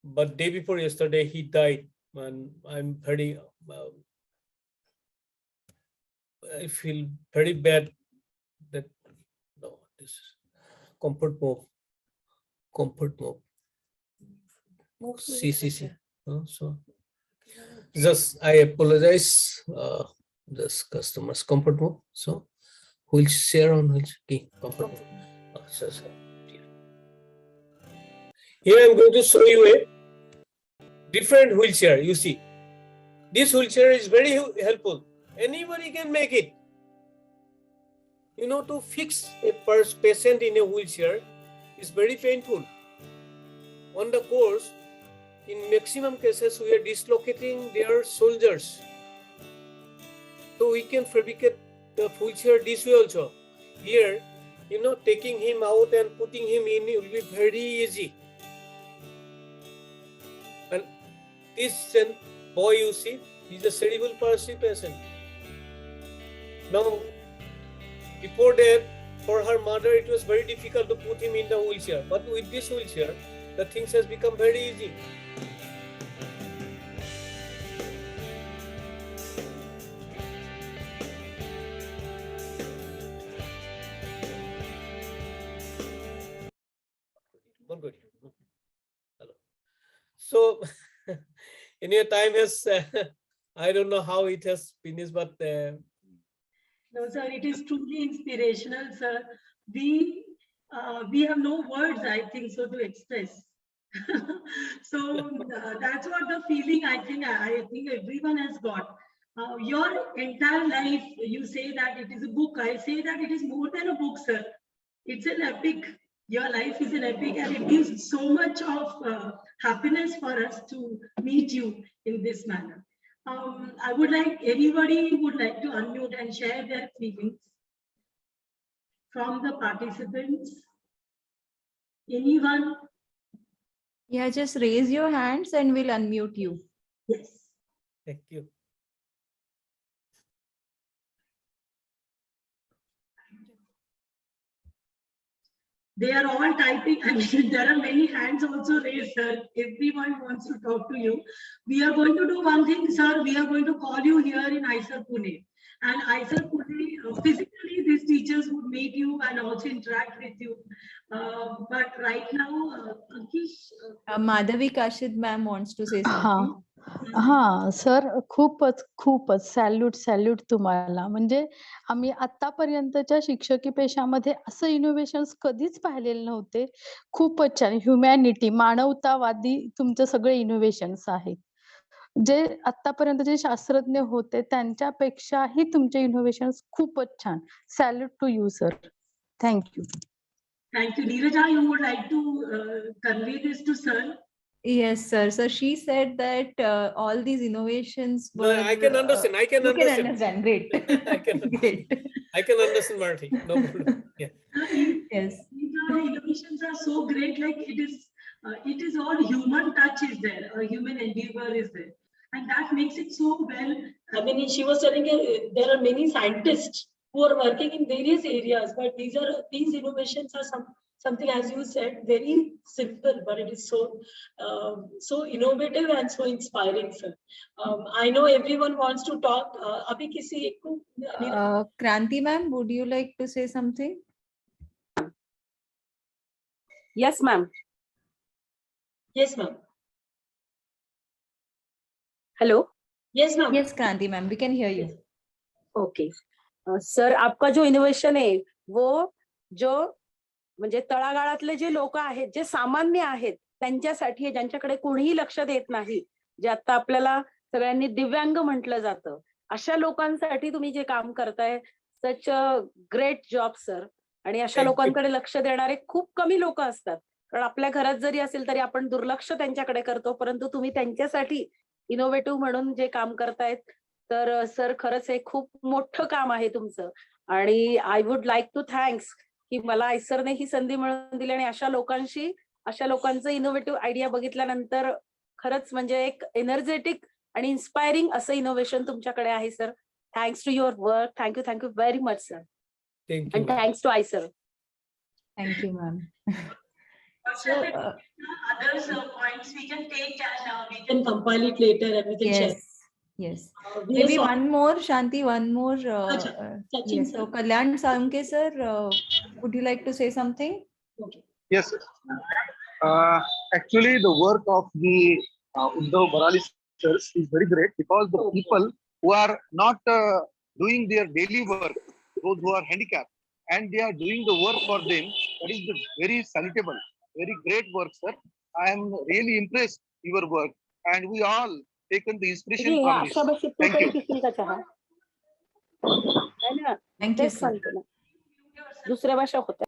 But day before yesterday he died, and I'm very. I feel very bad that no, this is comfort mode. CCC. So just I apologize. This customers comfort mode. So we'll share on which comfort mode. Here I'm going to show you a different wheelchair. You see, this wheelchair is very helpful. Anybody can make it. You know, to fix a patient in a wheelchair is very painful. On the course, in maximum cases, we are dislocating their shoulders. So we can fabricate the wheelchair this way also. Here, you know, taking him out and putting him in will be very easy. And this boy, you see, he's a cerebral palsy patient. Now, before that, for her mother, it was very difficult to put him in the wheelchair. But with this wheelchair, the things has become very easy. Hello. So, in your time has, I don't know how it has finished, but no, sir, it is truly inspirational, sir. We have no words, I think, so to express. So that's what the feeling I think everyone has got. Your entire life, you say that it is a book. I say that it is more than a book, sir. It's an epic. Your life is an epic, and it gives so much of happiness for us to meet you in this manner. I would like anybody would like to unmute and share their feelings from the participants. Anyone? Yeah, just raise your hands and we'll unmute you. Yes. thank you. They are all typing. I mean, there are many hands also raised, sir. Everyone wants to talk to you. We are going to do one thing, sir. We are going to call you here in IISER Pune. And IISER Pune, physically, these teachers would meet you and also interact with you. But right now, Ankish. Madhavi Kashid ma'am wants to say something. हा sir, खूपच salute तुम्हाला. म्हणजे आम्ही आतापर्यंतच्या शिक्षकी पेशामध्ये असं innovations कधीच पाहिलेले नव्हते. खूपच छान. ह्युमॅनिटी, मानवतावादी तुमचे सगळे इनोव्हेशन्स आहेत. जे आतापर्यंत जे शास्त्रज्ञ होते त्यांच्यापेक्षाही तुमचे इनोव्हेशन्स खूपच छान. Salute to you sir. Thank you. Thank you. Neeraja, you would like to convey this to sir? Yes, sir. So she said that all these innovations No, were. I can understand. I can you can understand. understand. Great. I can understand. Great. I can understand, Marathi. No problem. Yeah. Yes. The innovations are so great, like it is all human touch is there, a human endeavor is there. And that makes it so well. I mean, she was telling there are many scientists who are working in various areas, but these innovations are something, as you said, very simple, but it is so innovative and so inspiring, sir. I know everyone wants to talk. Abhi kisi ek ko, Kranti ma'am, would you like to say something? Yes, ma'am. yes, ma'am. Hello. Yes, ma'am. Yes, Kranti ma'am, we can hear you. Okay sir, आपका जो innovation आहे वो जो म्हणजे तळागाळातले जे लोक आहेत, जे सामान्य आहेत, त्यांच्यासाठी आहे, ज्यांच्याकडे कोणीही लक्ष देत नाही, जे आता आपल्याला सगळ्यांनी दिव्यांग म्हटलं जातं, अशा लोकांसाठी तुम्ही जे काम करताय, सच अ ग्रेट जॉब सर. आणि अशा लोकांकडे लक्ष देणारे खूप कमी लोक असतात, कारण आपल्या घरात जरी असेल तरी आपण दुर्लक्ष त्यांच्याकडे करतो, परंतु तुम्ही त्यांच्यासाठी इनोव्हेटिव्ह म्हणून जे काम करतायत, तर सर खरंच हे खूप मोठं काम आहे तुमचं. आणि I would like to thanks की मला आयसरने ही संधी मिळवून दिली, आणि अशा लोकांचं इनोव्हेटिव्ह आयडिया बघितल्यानंतर खरंच म्हणजे एक एनर्जेटिक आणि इन्स्पायरिंग असं इनोव्हेशन तुमच्याकडे आहे sir. Thanks to your work. Thank you very much sir. Thank and you. Thanks to IISER. Thank you, ma'am. Others points we can take and we can compile it later and we can share. Yes. We Maybe are one more, Shanti, one more. Sachin, Yes. sir. So, Kalyan Salunke, sir, would you like to say something? Okay. Yes, sir. Actually, the work of the Uddhav Barali sirs is very great, because the people who are not doing their daily work, those who are handicapped, and they are doing the work for them, that is the very salutable, very great work, sir. I am really impressed your work, and we all taken the inspiration from this. अशा भाषेत तू Thank काही you. पिशील का चहा? नाही ना, Thank you, तेच sir. सांगते ना, दुसऱ्या भाषा होत्या.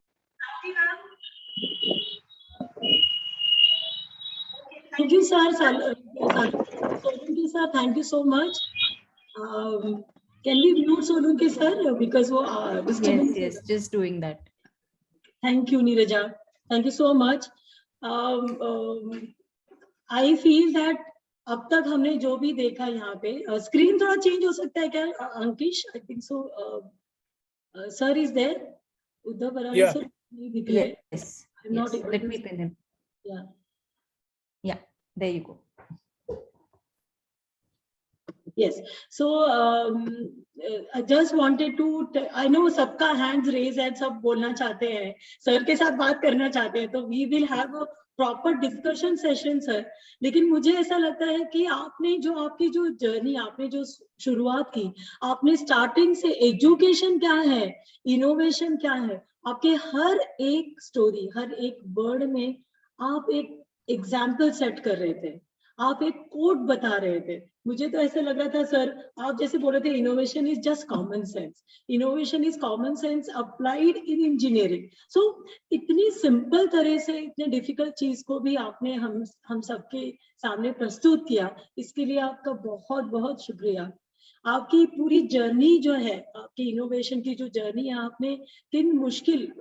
Thank you, sir. Solunke sir, thank you so much. Can we mute Solunke sir, because disturbance? Yes, just doing that. Thank you, Neeraja. Thank you so much. I feel that अब तक हमने जो भी देखा यहाँ पे, स्क्रीन थोड़ा change हो सकता है क्या अंकिश? I think so. Sir is there. Uddhav बराली Yeah. sir नहीं दिख रहे. Yes. I'm not Yes. able Let to me see. pin him. Yeah. Yeah, there you go. Yes. So I just wanted to. I know सबका hands raise है, सब बोलना चाहते हैं, sir के साथ बात करना चाहते हैं, तो we will have a proper discussion session, sir. लेकिन मुझे ऐसा लगता है कि आपने आपकी जो जर्नी, आपने जो शुरुआत की, आपने स्टार्टिंग से एजुकेशन क्या है, इनोवेशन क्या है, आपके हर एक स्टोरी, हर एक वर्ड में आप एक एग्जाम्पल सेट कर रहे थे, आप एक कोड बता रहे थे. मुझे तो ऐसा लग रहा था सर, आप जैसे बोल रहे थे, innovation is just common sense. Innovation is common sense applied in engineering. So इतनी सिंपल तरह से इतने डिफिकल्ट चीज को भी आपने हम सबके सामने प्रस्तुत किया, इसके लिए आपका बहुत बहुत शुक्रिया. आपकी पूरी जर्नी जो है, आपकी इनोवेशन की जो जर्नी है, आपने किन मुश्किल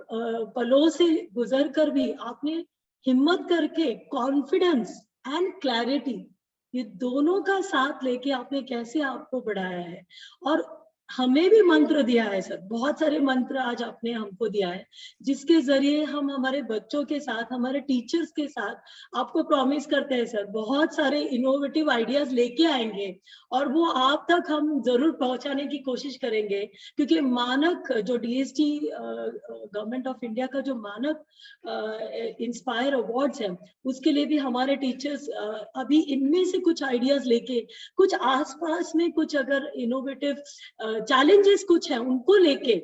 पलों से गुजर कर भी आपने हिम्मत करके कॉन्फिडेंस एंड क्लैरिटी, ये दोनों का साथ लेके आपने कैसे आपको बढ़ाया है. और हमें भी मंत्र दिया है सर, बहुत सारे मंत्र आज आपने हमको दिया है, जिसके जरिए हम हमारे बच्चों के साथ, हमारे टीचर्स के साथ आपको प्रॉमिस करते हैं सर, बहुत सारे इनोवेटिव आइडियाज लेके आएंगे और वो आप तक हम जरूर पहुंचाने की कोशिश करेंगे. क्योंकि मानक जो DST गवर्नमेंट ऑफ इंडिया का जो मानक इंस्पायर अवार्ड्स है, उसके लिए भी हमारे टीचर्स अभी इनमें से कुछ आइडियाज लेके, कुछ आसपास में कुछ अगर इनोवेटिव चैलेंजेस कुछ है, उनको लेके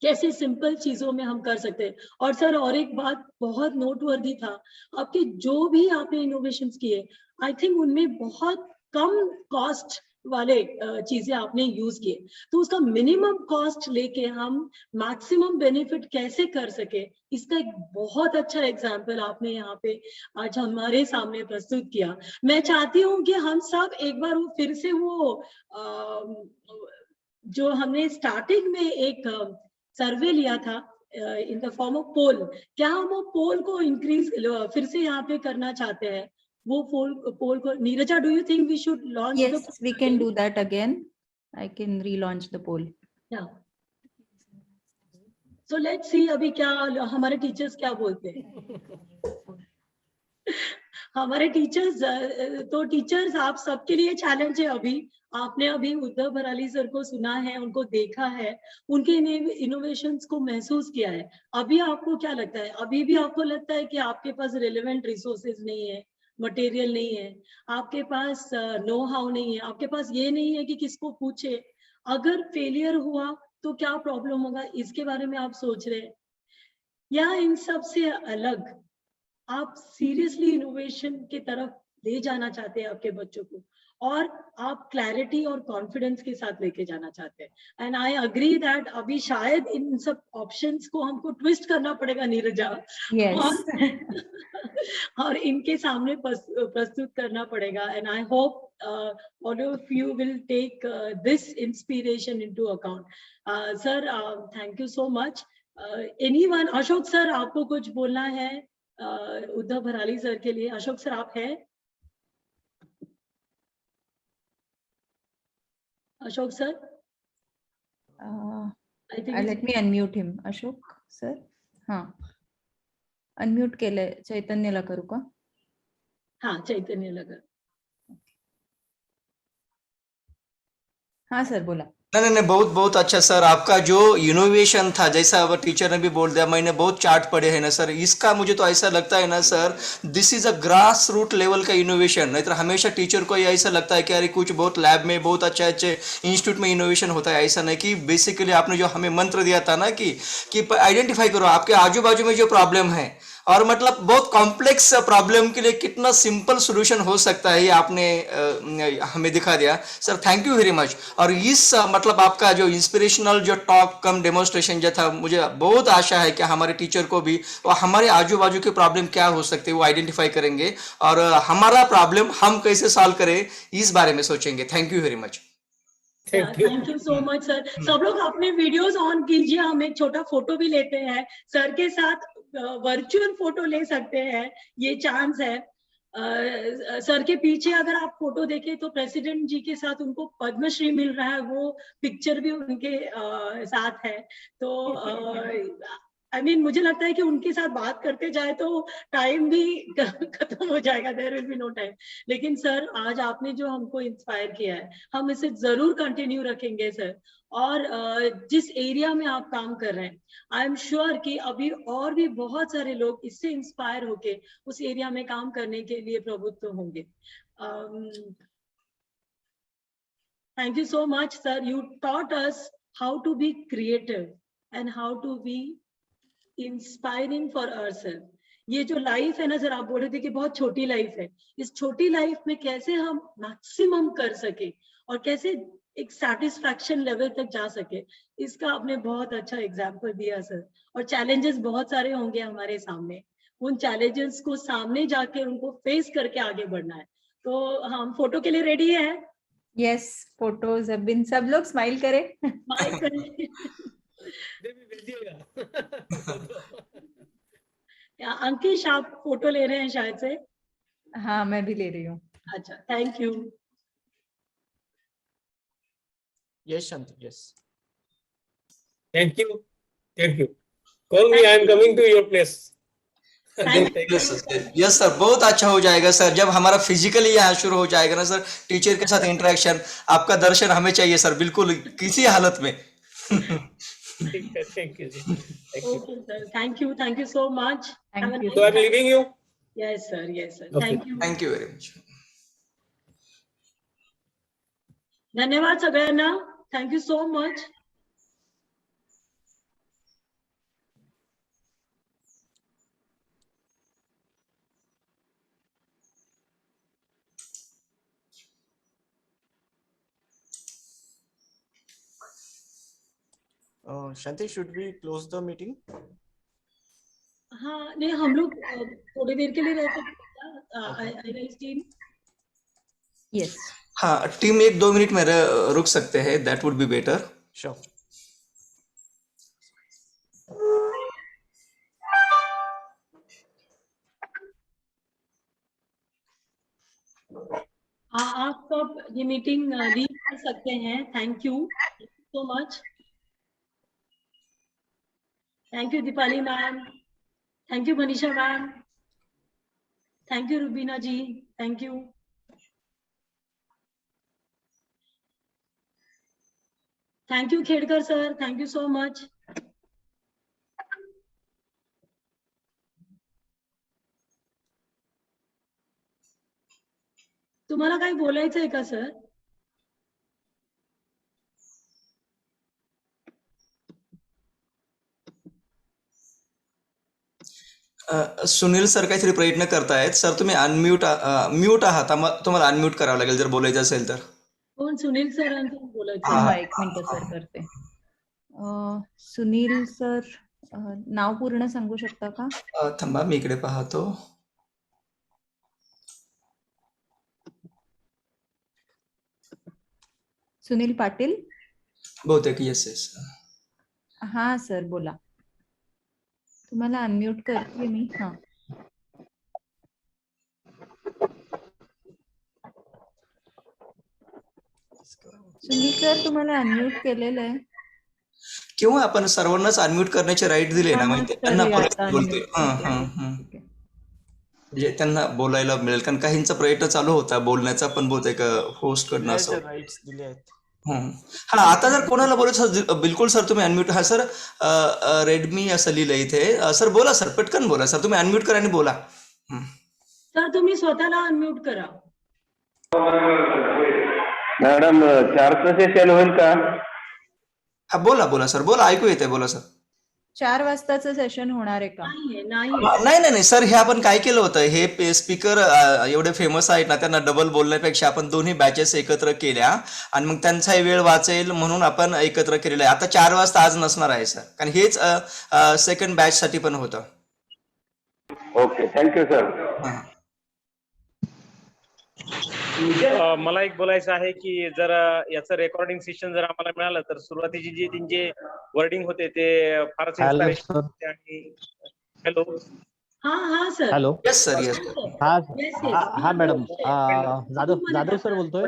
कैसे सिंपल चीजों में हम कर सकते हैं. और सर, और एक बात बहुत नोटवर्दी था, आपके जो भी आपने इनोवेशंस किए, आई थिंक उनमें बहुत कम कॉस्ट वाले चीजें आपने यूज किए, तो उसका मिनिमम कॉस्ट लेके हम मैक्सिमम बेनिफिट कैसे कर सके, इसका एक बहुत अच्छा एग्जाम्पल आपने यहाँ पे आज हमारे सामने प्रस्तुत किया। मैं चाहती हूँ कि हम सब एक बार वो फिर से वो जो हमने स्टार्टिंग में एक सर्वे लिया था इन द फॉर्म ऑफ पोल, क्या हम वो पोल को इंक्रीज फिर से यहाँ पे करना चाहते हैं? वो पोल को, Neeraja, do you think we should launch the Yes, we can do that again. I can relaunch the poll. So let's see अभी क्या हमारे टीचर्स क्या बोलते हैं। हमारे टीचर्स, तो टीचर्स आप सबके लिए चैलेंज है अभी। आपने अभी उद्धव भराली सर को सुना है, उनको देखा है, उनके इनोवेशंस को महसूस किया है। अभी आपको क्या लगता है? अभी भी आपको लगता है कि आपके पास रिलेवेंट रिसोर्सेज नहीं है, मटेरियल नहीं है, आपके पास नो हाउ नहीं है, आपके पास ये नहीं है कि किसको पूछे, अगर फेलियर हुआ तो क्या प्रॉब्लम होगा, इसके बारे में आप सोच रहे हैं? या इन सब से अलग आप सीरियसली इनोवेशन की तरफ ले जाना चाहते हैं आपके बच्चों को, और आप क्लैरिटी और कॉन्फिडेंस के साथ लेके जाना चाहते हैं? एंड आई अग्री दैट अभी शायद इन सब ऑप्शंस को हमको ट्विस्ट करना पड़ेगा, नीरजा। Yes. और इनके सामने प्रस्तुत करना पड़ेगा। And I hope all of you will take this inspiration into account. Sir, thank you so much. Anyone, Ashok sir, आपको कुछ बोलना है उद्धव भराली सर के लिए? अशोक सर, आप हैं? Ashok sir, I think Let me unmute him. Ashok sir. हाँ. Unmute केलंय. चैतन्यला करू का? हाँ, चैतन्य लगा। हाँ सर, बोला। नहीं नहीं, बहुत बहुत अच्छा सर। आपका जो इनोवेशन था, जैसा अब टीचर ने भी बोल दिया, मैंने बहुत चार्ट पढ़े हैं ना सर, इसका मुझे तो ऐसा लगता है ना sir, this is a grass root level का इनोवेशन। नहीं तो हमेशा टीचर को ये ऐसा लगता है कि अरे कुछ बहुत लैब में बहुत अच्छे अच्छे इंस्टीट्यूट में इनोवेशन होता है, ऐसा नहीं। कि बेसिकली आपने जो हमें मंत्र दिया था ना कि आइडेंटिफाई करो आपके आजू बाजू में जो प्रॉब्लम है, और मतलब बहुत कॉम्प्लेक्स प्रॉब्लम के लिए कितना सिंपल सॉल्यूशन हो सकता है, ये आपने हमें दिखा दिया sir. Thank you very much. और इस मतलब आपका जो इंस्पिरेशनल जो टॉक कम डेमोन्स्ट्रेशन जो था, मुझे बहुत आशा है कि हमारे टीचर को भी और हमारे आजू बाजू के प्रॉब्लम क्या हो सकते हैं वो आइडेंटिफाई करेंगे, और हमारा प्रॉब्लम हम कैसे सॉल्व करें इस बारे में सोचेंगे। Thank you very much. Thank you so much sir. सब लोग अपने वीडियोस ऑन कीजिए, हम एक छोटा फोटो भी लेते हैं सर के साथ, वर्चुअल फोटो ले सकते हैं, ये चांस है। सर के पीछे अगर आप फोटो देखें तो प्रेसिडेंट जी के साथ उनको पद्मश्री मिल रहा है, वो पिक्चर भी उनके साथ है। तो आई मीन मुझे लगता है कि उनके साथ बात करते जाए तो टाइम भी खत्म हो जाएगा, there will be no time. लेकिन सर, आज आपने जो हमको इंस्पायर किया है, हम इसे जरूर कंटिन्यू रखेंगे सर। और जिस एरिया में आप काम कर रहे हैं, आई एम श्योर कि अभी और भी बहुत सारे लोग इससे इंस्पायर होके उस एरिया में काम करने के लिए प्रवृत्त होंगे। Thank you so much sir, you taught us how to be creative and how to be inspiring for ourselves. ये जो लाइफ है ना सर, आप बोल रहे थे कि बहुत छोटी लाइफ है, इस छोटी लाइफ में कैसे हम मैक्सिमम कर सके और कैसे एक सेटिस्फैक्शन लेवल तक जा सके, इसका आपने बहुत अच्छा एग्जाम्पल दिया सर। और चैलेंजेस बहुत सारे होंगे हमारे सामने, उन चैलेंजेस को सामने जाके उनको फेस करके आगे बढ़ना है। तो हम फोटो के लिए रेडी है? Yes, photos have been. सब लोग स्माइल करें। स्माइल करें। अंकिश, आप फोटो ले रहे हैं शायद से? हाँ, मैं भी ले रही हूँ। अच्छा, thank you. Yes, Shanti, yes. Thank you. Thank you. Call me, I am coming to your place. Yes sir, बहुत अच्छा हो जाएगा सर, जब हमारा फिजिकली यहाँ शुरू हो जाएगा ना सर, टीचर के साथ इंटरेक्शन, आपका दर्शन हमें चाहिए सर, बिल्कुल किसी हालत में। Thank you. Okay, sir. Thank you so much. Thank you. So I'm leaving you. Yes, sir. Yes, sir. Okay. Thank you. Thank you very much. धन्यवाद सगळ्यांना. Thank you so much. Shanti, should we close the meeting? हाँ नहीं, हम लोग थोड़ी देर के लिए रह सकते हैं क्या? Team yes. हाँ, टीम 1-2 मिनट में रुक सकते हैं, that would be better. Sure. आप सब ये मीटिंग लीव कर सकते हैं. Thank you so much. Thank you Deepali ma'am. Thank you Manisha ma'am. Thank you Rubina ji. Thank you. Thank you Khedkar sir. Thank you so much. तुम्हाला काही बोलायचं आहे का सर? सुनील सर काहीतरी प्रयत्न करतायत. सर तुम्ही म्यूट आहात, तुम्हाला अनम्यूट करावं लागेल जर बोलायचं असेल तर. कोण? सुनील सरांचं बोलायचं. थांबा 1 मिनिट सर करते. सुनील सर नाव पूर्ण सांगू शकता का? थांबा मी इकडे पाहतो. सुनील पाटील. बहुतेक येस येस. हा सर बोला. तुम्हाला अनम्यूट करते मी. हा सुनील सर तुम्हाला अनम्यूट केलेलं आहे. किंवा आपण सर्वांनाच अनम्यूट करण्याचे राईट दिले ना, म्हणजे त्यांना बोलतोय. म्हणजे त्यांना बोलायला मिळेल, कारण काहींचा प्रयत्न चालू होता बोलण्याचा, पण बहुतेक होस्ट कडनं असं. राईट्स दिले आहेत. हा आता जर कोणाला बोलायचं बिलकुल सर तुम्ही अनम्यूट. हा सर रेडमी असं लिहिलं इथे. सर बोला सर, पटकन बोला सर. तुम्ही अनम्यूट करा आणि बोला. सर तुम्ही स्वतःला अनम्यूट करा. मॅडम 4चं सेशन होईल का? हा बोला बोला सर, बोला, ऐकू येते, बोला सर. 4 वाजताचं सेशन होणार आहे का? नाही सर, हे आपण काय केलं होतं, हे स्पीकर एवढे फेमस आहेत ना, त्यांना डबल बोलण्यापेक्षा आपण दोन्ही बॅचेस एकत्र केल्या आणि मग त्यांचा वेळ वाचेल म्हणून आपण एकत्र केलेलं आहे. आता 4 वाजता आज नसणार आहे सर, कारण हेच सेकंड बॅच साठी पण होतं. Okay, thank you sir. मला एक बोलायचं आहे की जर याचं रेकॉर्डिंग सेशन जर आम्हाला मिळालं तर सुरुवातीची जी त्यांचे वर्डिंग होते ते फारच इन्स्पिरेशनल होते. आणि हॅलो. हा sir. Hello. Yes sir, yes. हा मॅडम, जाधव सर बोलतोय.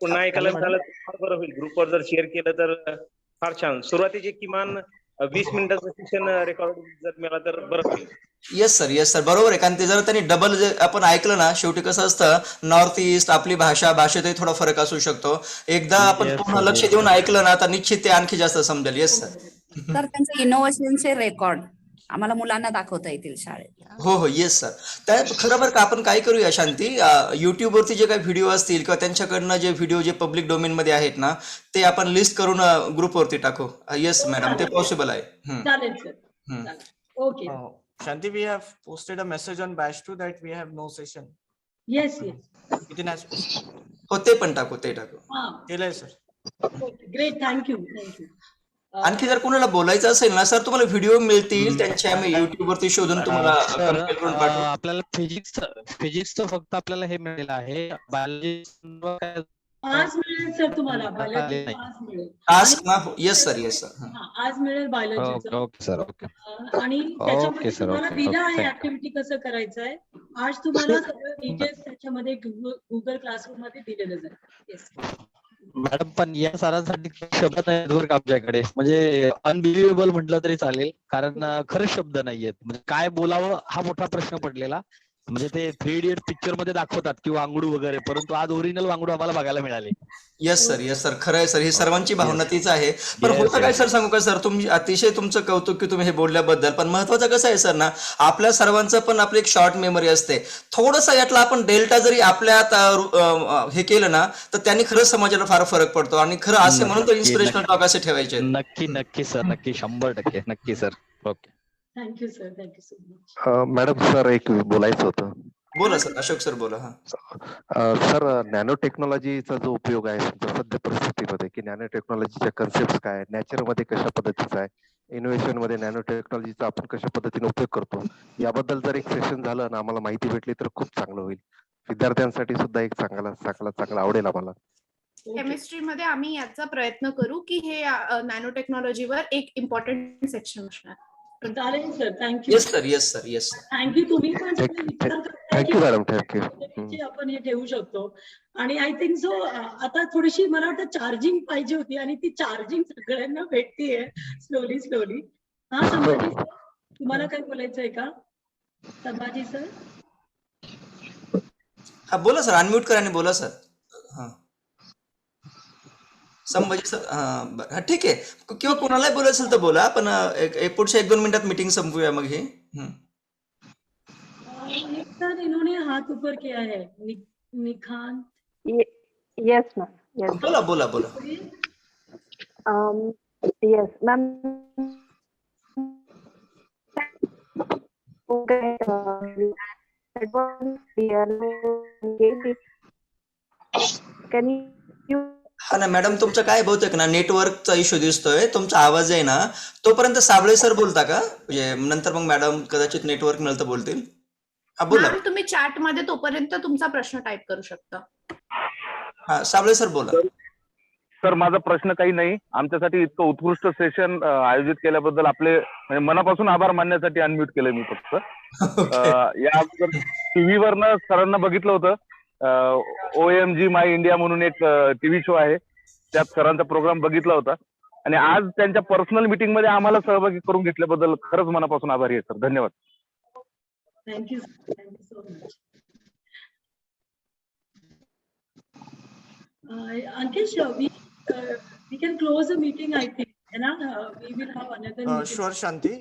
पुन्हा ऐकायला मिळालं तर फार बरं होईल. ग्रुपवर जर शेअर केलं तर फार छान. सुरुवातीचे किमान 20 मिनिटाचं सेशन रेकॉर्डिंग जर मिळालं तर बरं होईल. येस सर, बरोबर आहे. कारण ते जर त्यांनी डबल आपण ऐकलं ना, शेवटी कसं असतं, नॉर्थ ईस्ट आपली भाषेतही थोडा फरक असू शकतो. एकदा आपण पूर्ण लक्ष देऊन ऐकलं ना, तर निश्चित ते आणखी जास्त समजेल. Yes sir. तर त्यांचे इनोव्हेशनचे रेकॉर्ड आम्हाला मुलांना दाखवता येतील शाळेत. हो येस सर. त्या खरं बरं का, आपण काय करूया शांती, युट्यूब वरती जे काही व्हिडिओ असतील किंवा त्यांच्याकडनं जे व्हिडिओ जे पब्लिक डोमेन मध्ये आहेत ना, ते आपण लिस्ट करून ग्रुप वरती टाकू. येस मॅडम, ते पॉसिबल आहे. चालेल sir. Okay. Shanti, we have posted a message on batch 2 that we have no session. Yes. Within as posted. हो, ते पण टाकू. केलंय सर. ग्रेट. थँक्यू. आणखी जर कोणाला बोलायचं असेल ना सर, तुम्हाला व्हिडिओ मिळतील त्यांचे, आम्ही युट्यूब वरती शोधून तुम्हाला आपल्याला फिजिक्सचं फक्त आपल्याला हे मिळालेलं आहे. बायोलॉजी आज मिळेल सर तुम्हाला बायोलॉजी. Yes sir. आज मिळेल बायोलॉजीचं. Okay sir. ओके. आणि त्याच्यामध्ये तुम्हाला दिलं आहे ऍक्टिव्हिटी कसं करायचं आहे. आज तुम्हाला सगळं डिटेल्स त्याच्यामध्ये गुगल क्लासरूम मध्ये दिलेलं जाईल. येस मॅडम, पण या सरांसाठी शब्द नाहीत बरं का आमच्याकडे. म्हणजे अनबिलिव्हेबल म्हटलं तरी चालेल, कारण खरंच शब्द नाहीयेत. म्हणजे काय बोलावं हा मोठा प्रश्न पडलेला. म्हणजे ते 3 इडियट पिक्चर मध्ये दाखवतात की वांगडू वगैरे, परंतु आज ओरिजिनल वांगडू आम्हाला बघायला मिळाले. Yes sir. खरं आहे सर, ही सर्वांची भावना तीच आहे. पण होतं काय सर सांगू का सर, अतिशय तुमचं कौतुक की तुम्ही हे बोलल्याबद्दल. पण महत्वाचं कसं आहे सर ना, आपल्या सर्वांचं पण आपली एक शॉर्ट मेमरी असते. थोडंसं यातला आपण डेल्टा जरी आपल्यात हे केलं ना, तर त्यांनी खरंच समाजाला फार फरक पडतो. आणि खरं असे म्हणून तर इन्स्पिरेशनल टॉक असे ठेवायचे. नक्की सर, नक्की 100% नक्की sir. Okay. Thank you sir. Thank you so much. Madam, sir एक बोलायचं होतं. बोला सर, अशोक सर बोला. हा सर, नॅनो टेक्नॉलॉजीचा जो उपयोग आहे समजा सध्या परिस्थितीमध्ये, की नॅनो टेक्नॉलॉजीच्या कन्सेप्ट काय, नेचरमध्ये कशा पद्धतीचा आहे, इनोव्हेशन मध्ये नॅनो टेक्नॉलॉजीचा आपण कशा पद्धतीने उपयोग करतो, याबद्दल जर एक सेशन झालं ना, आम्हाला माहिती भेटली तर खूप चांगलं होईल. विद्यार्थ्यांसाठी सुद्धा एक चांगला आवडेल आम्हाला. केमिस्ट्री मध्ये आम्ही याचा प्रयत्न करू की हे नॅनो टेक्नॉलॉजीवर एक इम्पॉर्टंट सेक्शन असणार. चालेल sir, thank you. Yes sir, yes sir, yes. Thank you. तुम्ही पण विचार करताय थँक्यू मॅडम, थँक्यू. की आपण हे ठेवू शकतो. आणि आय थिंक सो आता थोडीशी मला वाटतं चार्जिंग पाहिजे होती आणि ती चार्जिंग सगळ्यांना भेटतीये स्लोली. हा संभाजी सर, तुम्हाला काय बोलायचंय का? संभाजी सर. हा बोला सर, अनम्यूट करा आणि बोला सर. हा संभाजी सर. हा ठीक आहे, किंवा कोणालाही बोलायचं असेल तर बोला, पण पुढच्या 1-2 मिनिटात मीटिंग संपवूया मग हे. सर इन्होंने हाथ ऊपर किया है. निखान. Yes, ma'am. Yes. बोला बोला बोला. Yes, ma'am. Okay. Can you? हा ना मॅडम, तुमचं काय बहुतेक ना नेटवर्कचा इश्यू दिसतोय. तुमचा आवाज आहे ना, तोपर्यंत साबळे सर बोलता का? म्हणजे नंतर मग मॅडम कदाचित नेटवर्क मिळतं तर बोलतील. हा बोला. मॅम, तुम्ही चॅट मध्ये तोपर्यंत तुमचा प्रश्न टाईप करू शकता. हा साबळे सर बोला. सर, माझा प्रश्न काही नाही. आमच्यासाठी इतकं उत्कृष्ट सेशन आयोजित केल्याबद्दल आपले म्हणजे मनापासून आभार मानण्यासाठी अनम्यूट केलंय मी फक्त. या अगोदर टीव्हीवर ना सरांना बघितलं होतं. OMG माय इंडिया म्हणून एक टीव्ही शो आहे, त्यात सरांचा प्रोग्राम बघितला होता आणि आज त्यांच्या पर्सनल मीटिंग मध्ये आम्हाला सहभागी करून घेतल्याबद्दल खरंच मनापासून आभारी आहे सर. धन्यवाद. Thank you so much. Ankesh, we can close the meeting, I think. We will have another meeting. Sure, Shanti.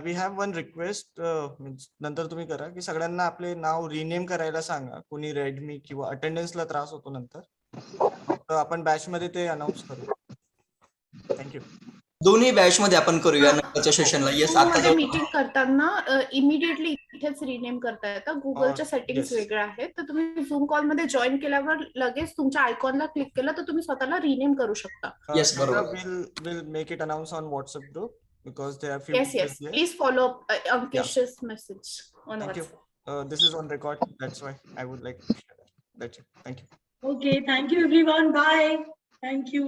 We have one request. नंतर तुम्ही करा की सगळ्यांना आपले नाव रिनेम करायला सांगा. कोणी रेडमी किंवा अटेंडन्सला त्रास होतो नंतर, तर आपण बॅच मध्ये ते अनाउन्स करू. थँक्यू. दोन्ही बॅच मध्ये आपण करूया नंतरच्या सेशनला. येस, आता मीटिंग करताना इमिडिएटली इथेच रिनेम करता येतं. गुगलच्या सेटिंग्स वेगळ्या आहेत, तर तुम्ही झूम कॉल मध्ये जॉईन केल्यावर लगेच तुमच्या आयकॉनला क्लिक केलं तर तुम्ही स्वतःला रिनेम करू शकता. येस, बरोबर. We'll make it announce on WhatsApp group because there are few. Yes. Please follow up Ankesh's message on Thank you. WhatsApp. This is on record. That's why I would like to share that. That's it. Thank you. Okay, thank you everyone. Bye. Thank you.